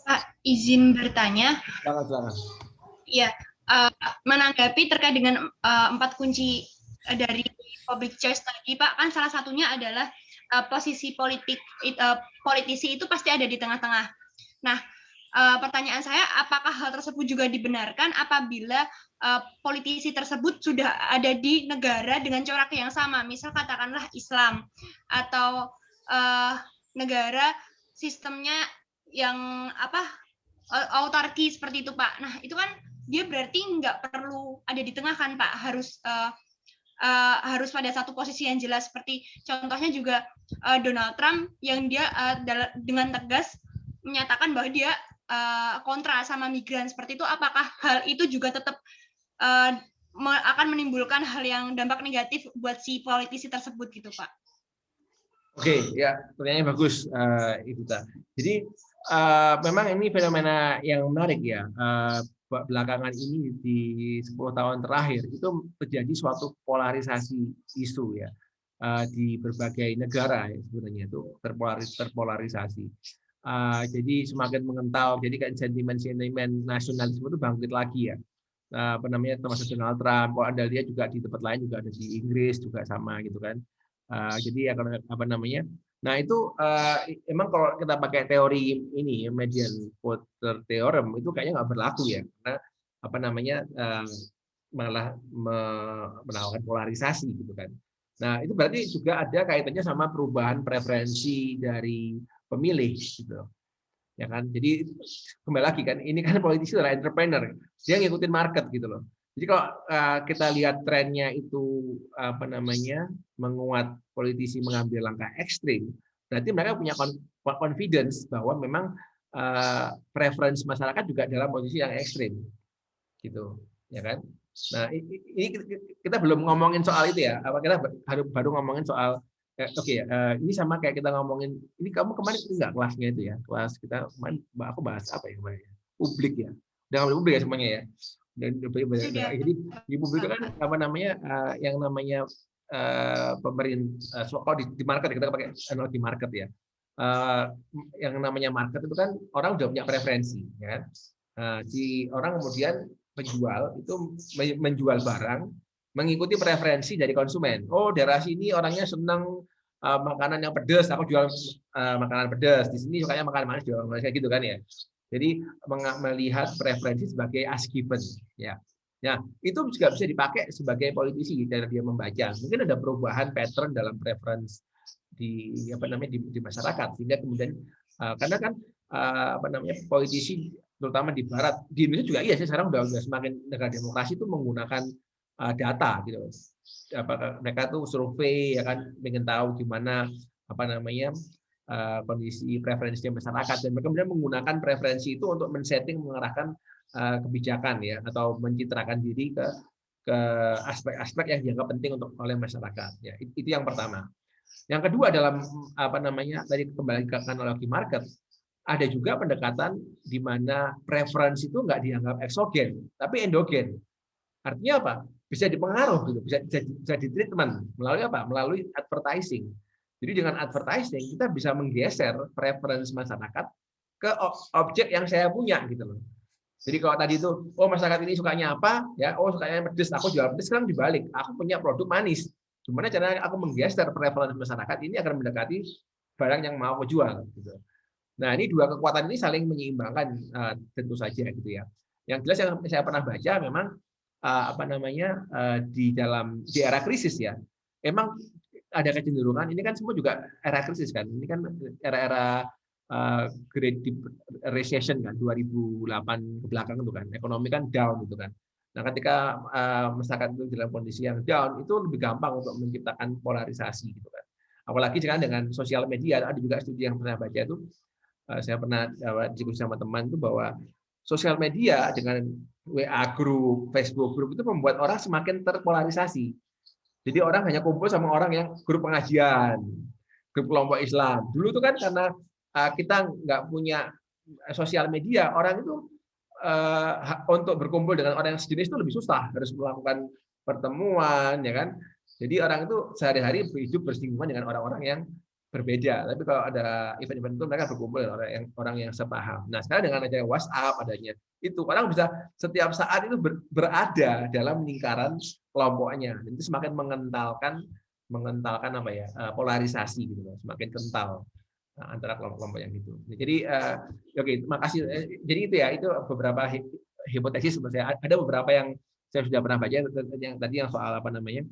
Pak, izin bertanya. Silakan. Ya, menanggapi terkait dengan 4 kunci dari public choice tadi, Pak, kan salah satunya adalah posisi politisi itu pasti ada di tengah-tengah. Nah, pertanyaan saya, apakah hal tersebut juga dibenarkan apabila politisi tersebut sudah ada di negara dengan corak yang sama, misal katakanlah Islam atau negara sistemnya yang autarki seperti itu, Pak. Nah, itu kan dia berarti nggak perlu ada di tengah kan, Pak? Harus pada satu posisi yang jelas, seperti contohnya juga Donald Trump yang dia dengan tegas menyatakan bahwa dia kontra sama migran seperti itu. Apakah hal itu juga tetap akan menimbulkan hal yang dampak negatif buat si politisi tersebut gitu, Pak? Oke, ya pertanyaannya bagus, Ibu Ta. Jadi memang ini fenomena yang menarik ya. Belakangan ini di 10 tahun terakhir itu terjadi suatu polarisasi isu ya di berbagai negara ya, sebenarnya itu terpolarisasi. Jadi semakin mengental, jadi kan sentimen nasionalisme itu bangkit lagi ya. Termasuk Donald Trump, kalau Anda lihat juga di tempat lain juga ada di Inggris juga sama gitu kan. Jadi nah itu emang kalau kita pakai teori ini median voter theorem itu kayaknya nggak berlaku ya, karena malah menawarkan polarisasi gitu kan. Nah itu berarti juga ada kaitannya sama perubahan preferensi dari pemilih gitu ya kan. Jadi kembali lagi kan, ini kan politisi adalah entrepreneur, dia ngikutin market gitu loh. Jadi kalau kita lihat trennya itu menguat, politisi mengambil langkah ekstrim, berarti mereka punya confidence bahwa memang preferensi masyarakat juga dalam posisi yang ekstrim gitu ya kan. Nah ini kita belum ngomongin soal itu ya, kita baru ngomongin soal ini sama kayak kita ngomongin, ini kamu kemarin enggak kelasnya itu ya, kelas kita kemarin aku bahas apa ya kemarin, publik ya, udah publik ya semuanya ya. Dan jadi di publik itu kan yang namanya pemerintah, kalau di market kita pakai analogi market ya, yang namanya market itu kan orang udah punya preferensi ya. Si orang kemudian menjual barang mengikuti preferensi dari konsumen. Oh, daerah sini orangnya senang makanan yang pedas, aku jual makanan pedas. Di sini sukanya makanan manis, jual kayak gitu kan ya. Jadi melihat preferensi sebagai as given ya. Nah, itu juga bisa dipakai sebagai politisi cara dia membaca. Mungkin ada perubahan pattern dalam preferensi di masyarakat, sehingga kemudian karena kan politisi terutama di barat, di Indonesia juga iya sih, sekarang udah semakin negara demokrasi itu menggunakan data gitu. Mereka tuh survei ya kan, ingin tahu gimana kondisi preferensi masyarakat, dan mereka kemudian menggunakan preferensi itu untuk men-setting, mengarahkan kebijakan ya, atau mencitrakan diri ke aspek-aspek yang dianggap penting untuk oleh masyarakat ya. Itu yang pertama. Yang kedua, dalam tadi kembali ke analogi market, ada juga pendekatan di mana preferensi itu nggak dianggap eksogen tapi endogen. Artinya apa? Bisa dipengaruh gitu, bisa ditreatment melalui apa? Melalui advertising. Jadi dengan advertising kita bisa menggeser preferensi masyarakat ke objek yang saya punya gitu loh. Jadi kalau tadi itu, oh masyarakat ini sukanya apa, ya, oh sukanya pedes, aku jual pedes. Sekarang dibalik, aku punya produk manis. Gimana caranya aku menggeser preferensi masyarakat ini agar mendekati barang yang mau aku jual. Gitu. Nah ini dua kekuatan ini saling menyeimbangkan tentu saja gitu ya. Yang jelas yang saya pernah baca memang di era krisis ya, emang ada kecenderungan, ini kan semua juga era krisis kan, ini kan era-era Great Recession kan, 2008 ke belakang itu kan, ekonomi kan down gitu kan. Nah ketika masyarakat itu dalam kondisi yang down, itu lebih gampang untuk menciptakan polarisasi gitu kan. Apalagi sekarang dengan sosial media, ada juga studi yang pernah baca itu, saya pernah diskusi sama teman itu bahwa sosial media dengan WA group, Facebook group itu membuat orang semakin terpolarisasi. Jadi orang hanya kumpul sama orang yang grup pengajian, grup kelompok Islam. Dulu itu kan karena kita nggak punya sosial media, orang itu untuk berkumpul dengan orang yang sejenis itu lebih susah, harus melakukan pertemuan, ya kan. Jadi orang itu sehari-hari hidup bersinggungan dengan orang-orang yang berbeda. Tapi kalau ada event-event itu mereka berkumpul dengan orang yang sepaham. Nah sekarang dengan adanya WhatsApp, adanya itu orang bisa setiap saat itu berada dalam lingkaran kelompoknya. Dan itu semakin mengentalkan apa ya, polarisasi gitu loh, semakin kental antara kelompok-kelompok yang itu. Jadi oke, makasih. Jadi itu ya, itu beberapa hipotesis menurut saya. Ada beberapa yang saya sudah pernah baca, yang tadi yang soal apa namanya,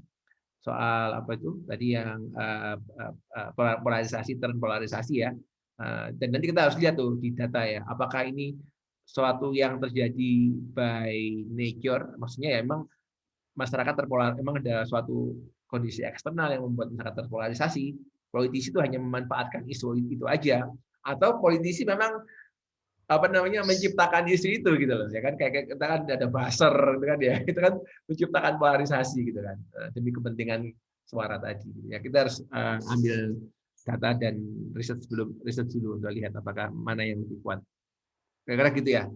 soal apa itu tadi yang polarisasi, tren polarisasi ya. Dan nanti kita harus lihat tuh di data ya, apakah ini suatu yang terjadi by nature, maksudnya ya emang masyarakat terpolarisasi, emang ada suatu kondisi eksternal yang membuat masyarakat terpolarisasi. Politisi itu hanya memanfaatkan isu itu aja, atau politisi memang apa namanya menciptakan isu itu gitu loh ya kan, kayak kita kan ada buzzer gitu kan ya, itu kan menciptakan polarisasi gitu kan demi kepentingan suara tadi gitu. Ya kita harus ambil data dan riset dulu untuk lihat apakah mana yang lebih kuat. Kira-kira gitu ya.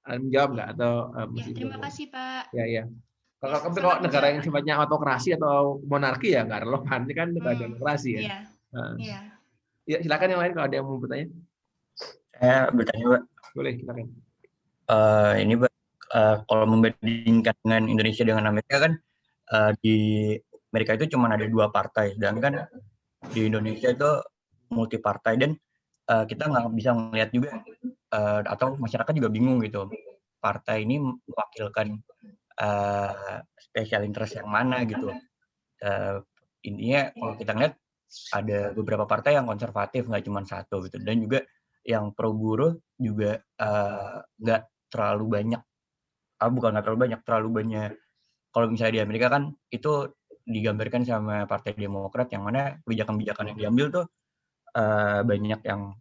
Menjawab nggak atau ya, terima kasih Pak. Ya. Kalau negara yang sifatnya autokrasi atau monarki ya nggak relevan, ini kan negara demokrasi ya. Iya. Ya silakan yang lain kalau ada yang mau bertanya. Saya bertanya, Pak. Boleh, silakan. Ini Pak, kalau membandingkan dengan Indonesia dengan Amerika kan, di Amerika itu cuma ada 2 partai, sedangkan di Indonesia itu multi partai, dan kita nggak bisa melihat juga, atau masyarakat juga bingung gitu, partai ini mewakilkan special interest yang mana gitu. Intinya kalau kita lihat ada beberapa partai yang konservatif, nggak cuma satu gitu, dan juga yang pro buruh juga nggak terlalu banyak. Bukan nggak terlalu banyak, terlalu banyak. Kalau misalnya di Amerika kan itu digambarkan sama Partai Demokrat, yang mana kebijakan-kebijakan yang diambil tuh banyak yang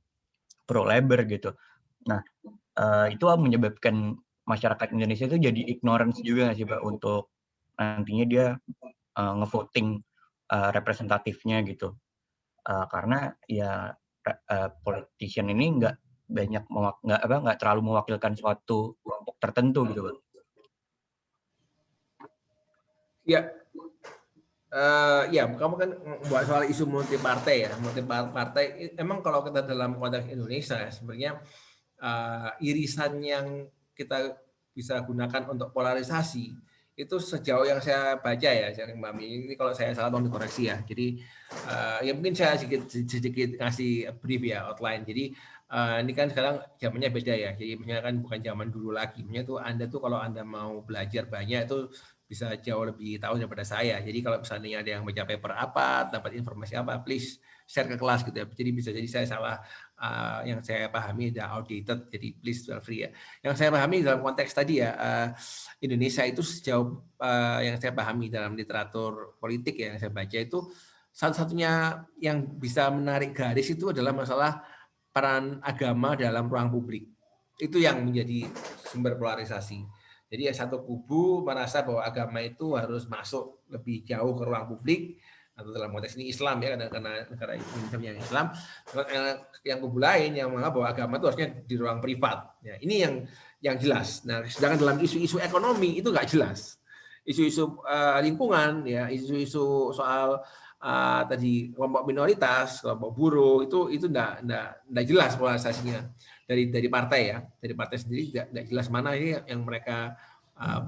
pro labor gitu. Nah itu menyebabkan masyarakat Indonesia itu jadi ignorance juga nggak sih Pak, untuk nantinya dia ngevoting representatifnya gitu, karena ya politician ini nggak terlalu mewakilkan suatu kelompok tertentu gitu Pak. Ya, kamu kan buat soal isu multi partai ya, multi partai. Emang kalau kita dalam konteks Indonesia sebenarnya irisan yang kita bisa gunakan untuk polarisasi itu sejauh yang saya baca ya, Mbak Mi, ini kalau saya salah tolong dikoreksi ya. Jadi ya mungkin saya sedikit ngasih brief ya, outline. Jadi ini kan sekarang zamannya beda ya. Jadi misalnya kan bukan zaman dulu lagi. Misalnya tuh Anda tuh kalau Anda mau belajar banyak itu bisa jauh lebih tahu daripada saya. Jadi kalau misalnya ada yang baca paper apa, dapat informasi apa, please share ke kelas gitu ya. Jadi bisa jadi saya salah, yang saya pahami ada outdated, jadi please feel free ya. Yang saya pahami dalam konteks tadi ya, Indonesia itu sejauh yang saya pahami dalam literatur politik ya, yang saya baca itu satu-satunya yang bisa menarik garis itu adalah masalah peran agama dalam ruang publik. Itu yang menjadi sumber polarisasi. Jadi satu kubu merasa bahwa agama itu harus masuk lebih jauh ke ruang publik, atau dalam konteks ini Islam ya, karena negara ini yang Islam. Yang kubu lain yang menganggap bahwa agama itu harusnya di ruang privat. Ya, ini yang jelas. Nah, sedangkan dalam isu-isu ekonomi itu nggak jelas. Isu-isu lingkungan, ya, isu-isu soal tadi kelompok minoritas, kelompok buruh itu enggak jelas polarisasinya dari partai ya, dari partai sendiri enggak jelas mana ini yang mereka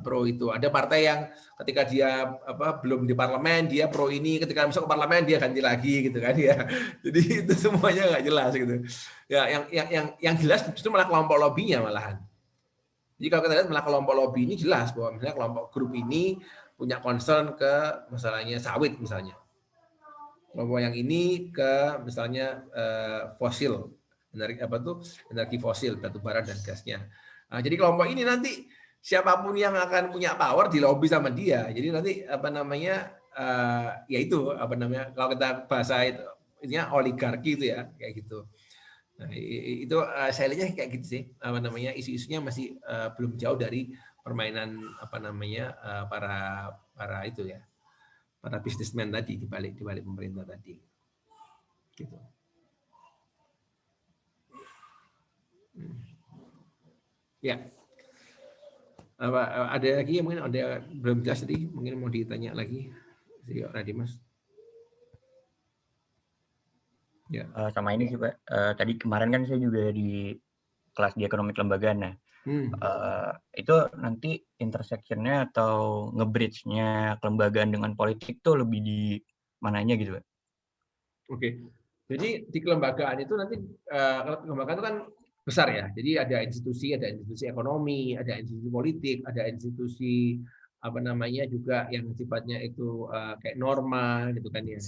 pro itu. Ada partai yang ketika dia belum di parlemen dia pro ini, ketika masuk ke parlemen dia ganti lagi gitu kan ya. Jadi itu semuanya enggak jelas gitu. Ya yang jelas justru malah kelompok lobbynya malahan. Jadi kalau kita lihat malah kelompok lobby ini jelas bahwa misalnya kelompok grup ini punya concern ke masalahnya sawit misalnya. Kelompok yang ini ke misalnya fosil, energi fosil, batu bara dan gasnya. Nah, jadi kelompok ini nanti siapapun yang akan punya power di lobby sama dia. Jadi nanti ya itu kalau kita bahasa itu intinya oligarki itu ya kayak gitu. Nah, itu saya lihatnya kayak gitu sih. Isu-isunya masih belum jauh dari permainan para itu ya. Para bisnismen tadi di balik pemerintah tadi. Gitu. Ya. Ada lagi yang mungkin ada belum jelas tadi, mungkin mau ditanya lagi. Tadi Mas. Ya. Sama ini sih Pak. Tadi kemarin kan saya juga di kelas di ekonomi kelembagaan. Nah, itu nanti intersection-nya atau nge-bridge-nya kelembagaan dengan politik tuh lebih di mananya gitu Pak? Oke. Jadi di kelembagaan itu nanti kelembagaan itu kan besar ya. Jadi ada institusi ekonomi, ada institusi politik, ada institusi juga yang sifatnya itu kayak norma gitu kan ya,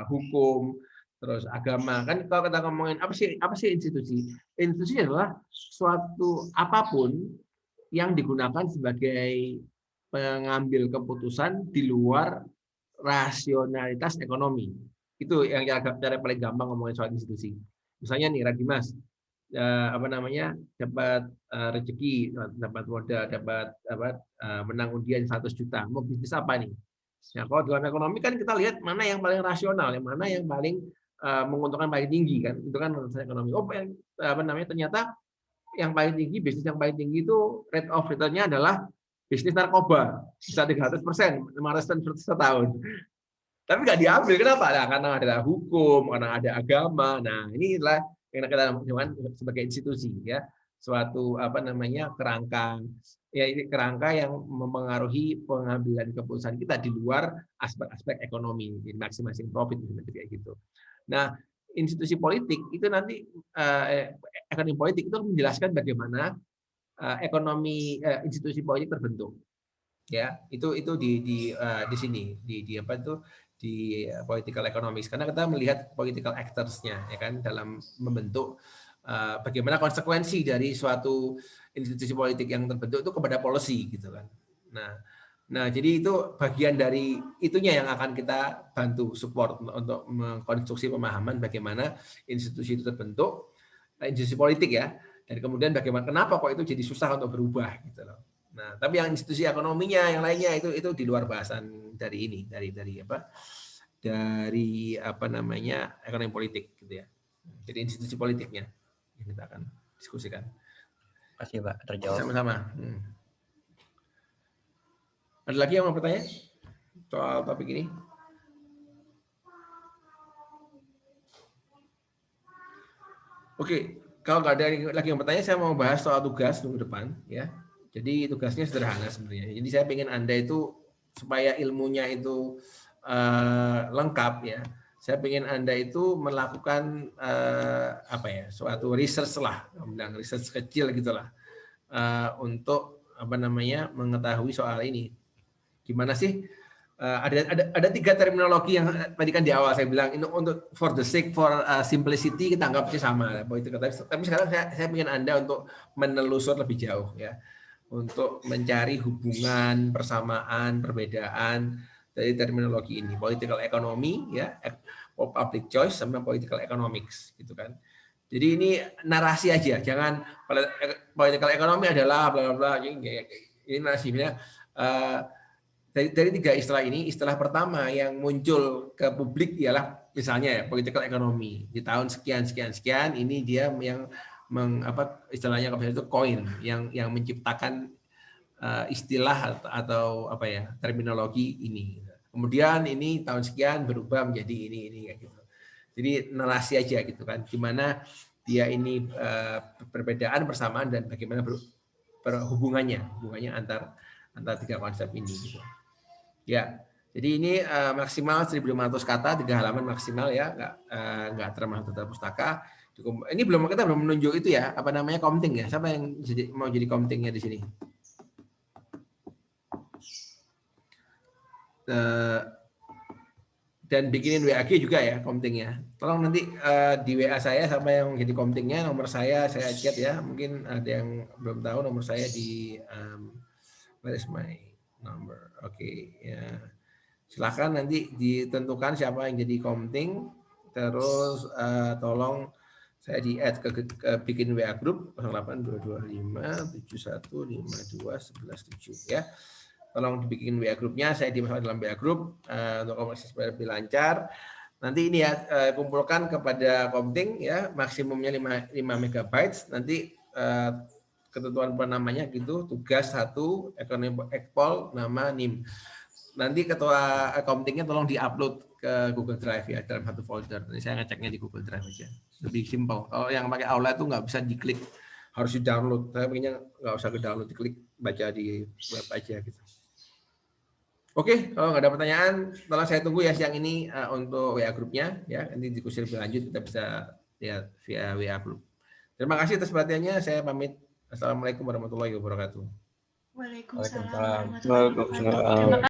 hukum, terus agama. Kan kalau kita ngomongin apa sih institusi? Institusi adalah suatu apapun yang digunakan sebagai pengambil keputusan di luar rasionalitas ekonomi. Itu yang cara paling gampang ngomongin soal institusi. Misalnya nih Radimas, dapat rezeki, dapat modal, dapat menang undian 100 juta. Mau bisnis apa nih? Nah, kalau dalam ekonomi kan kita lihat mana yang paling rasional, yang mana yang paling menguntungkan paling tinggi kan. Itu kan menurut ekonomi. Ternyata yang paling tinggi, bisnis yang paling tinggi itu rate of return-nya adalah bisnis narkoba, bisa 300%, 500% setahun. Tapi nggak diambil, kenapa? Nah, karena ada hukum, karena ada agama. Nah, inilah yang kita lakukan sebagai institusi, ya, suatu kerangka, ya ini kerangka yang mempengaruhi pengambilan keputusan kita di luar aspek-aspek ekonomi, di maximizing profit kayak gitu. Nah, institusi politik itu nanti ekonomi politik itu menjelaskan bagaimana ekonomi institusi politik terbentuk. Ya, itu di sini di political economics, karena kita melihat political actors-nya ya kan dalam membentuk bagaimana konsekuensi dari suatu institusi politik yang terbentuk itu kepada policy gitu kan. Nah jadi itu bagian dari itunya yang akan kita bantu support untuk mengkonstruksi pemahaman bagaimana institusi itu terbentuk, institusi politik ya, dan kemudian bagaimana kenapa kok itu jadi susah untuk berubah gitu loh. Nah, tapi yang institusi ekonominya, yang lainnya itu di luar bahasan dari ini, dari ekonomi politik gitu ya. Jadi institusi politiknya yang kita akan diskusikan. Terima kasih Pak, terjawab. Sama-sama. Ada lagi yang mau bertanya soal topik ini? Oke, kalau nggak ada lagi yang bertanya, saya mau bahas soal tugas minggu depan ya. Jadi tugasnya sederhana sebenarnya. Jadi saya ingin Anda itu supaya ilmunya itu lengkap ya. Saya ingin Anda itu melakukan suatu research lah, bilang research kecil gitulah untuk mengetahui soal ini. Gimana sih? Ada 3 terminologi yang tadi kan di awal saya bilang ini untuk for the sake for simplicity kita anggapnya sama. Tapi sekarang saya ingin Anda untuk menelusur lebih jauh ya. Untuk mencari hubungan, persamaan, perbedaan dari terminologi ini, political economy ya, public choice sama political economics gitu kan. Jadi ini narasi aja, jangan political economy adalah bla bla bla. Ini narasinya dari tiga istilah ini, istilah pertama yang muncul ke publik ialah misalnya ya political economy di tahun sekian sekian sekian, ini dia yang istilahnya kalau itu coin yang menciptakan istilah atau apa ya terminologi ini. Kemudian ini tahun sekian berubah menjadi ini kayak gitu. Jadi narasi aja gitu kan, gimana dia ini perbedaan persamaan dan bagaimana hubungannya antar tiga konsep ini gitu. Ya, jadi ini maksimal 1.500 kata, 3 halaman maksimal ya, nggak termasuk daftar pustaka. Ini kita belum menunjuk itu ya, apa namanya komting ya? Siapa yang mau jadi komtingnya di sini? Dan bikinin WAG juga ya komtingnya. Tolong nanti di WA saya sama yang jadi komtingnya, nomor saya chat ya. Mungkin ada yang belum tahu nomor saya di where is my number? Oke, ya. Silakan nanti ditentukan siapa yang jadi komting. Terus tolong saya di add ke bikin WA group 0822571521117 ya. Tolong dibikin WA grupnya, saya dimasukkan dalam WA grup untuk komunikasi lebih lancar. Nanti ini ya kumpulkan kepada komting ya, maksimumnya 5 MB. Nanti ketentuan namanya gitu, tugas 1, ekonomi ekpol, nama NIM. Nanti ketua komtingnya tolong diupload ke Google Drive ya dalam satu folder. Nanti saya ngeceknya di Google Drive aja. Lebih simpel. Kalau yang pakai Aula itu nggak bisa diklik, harus di-download. Saya pengennya nggak usah ke-download, diklik, baca di web aja gitu. Oke, kalau nggak ada pertanyaan, tolong saya tunggu ya siang ini untuk WA grupnya ya. Nanti diskusi lebih lanjut kita bisa lihat via WA group. Terima kasih atas perhatiannya. Saya pamit. Assalamualaikum warahmatullahi wabarakatuh. Waalaikumsalam Waalaikumsalam. warahmatullahi wabarakatuh. Terima kasih.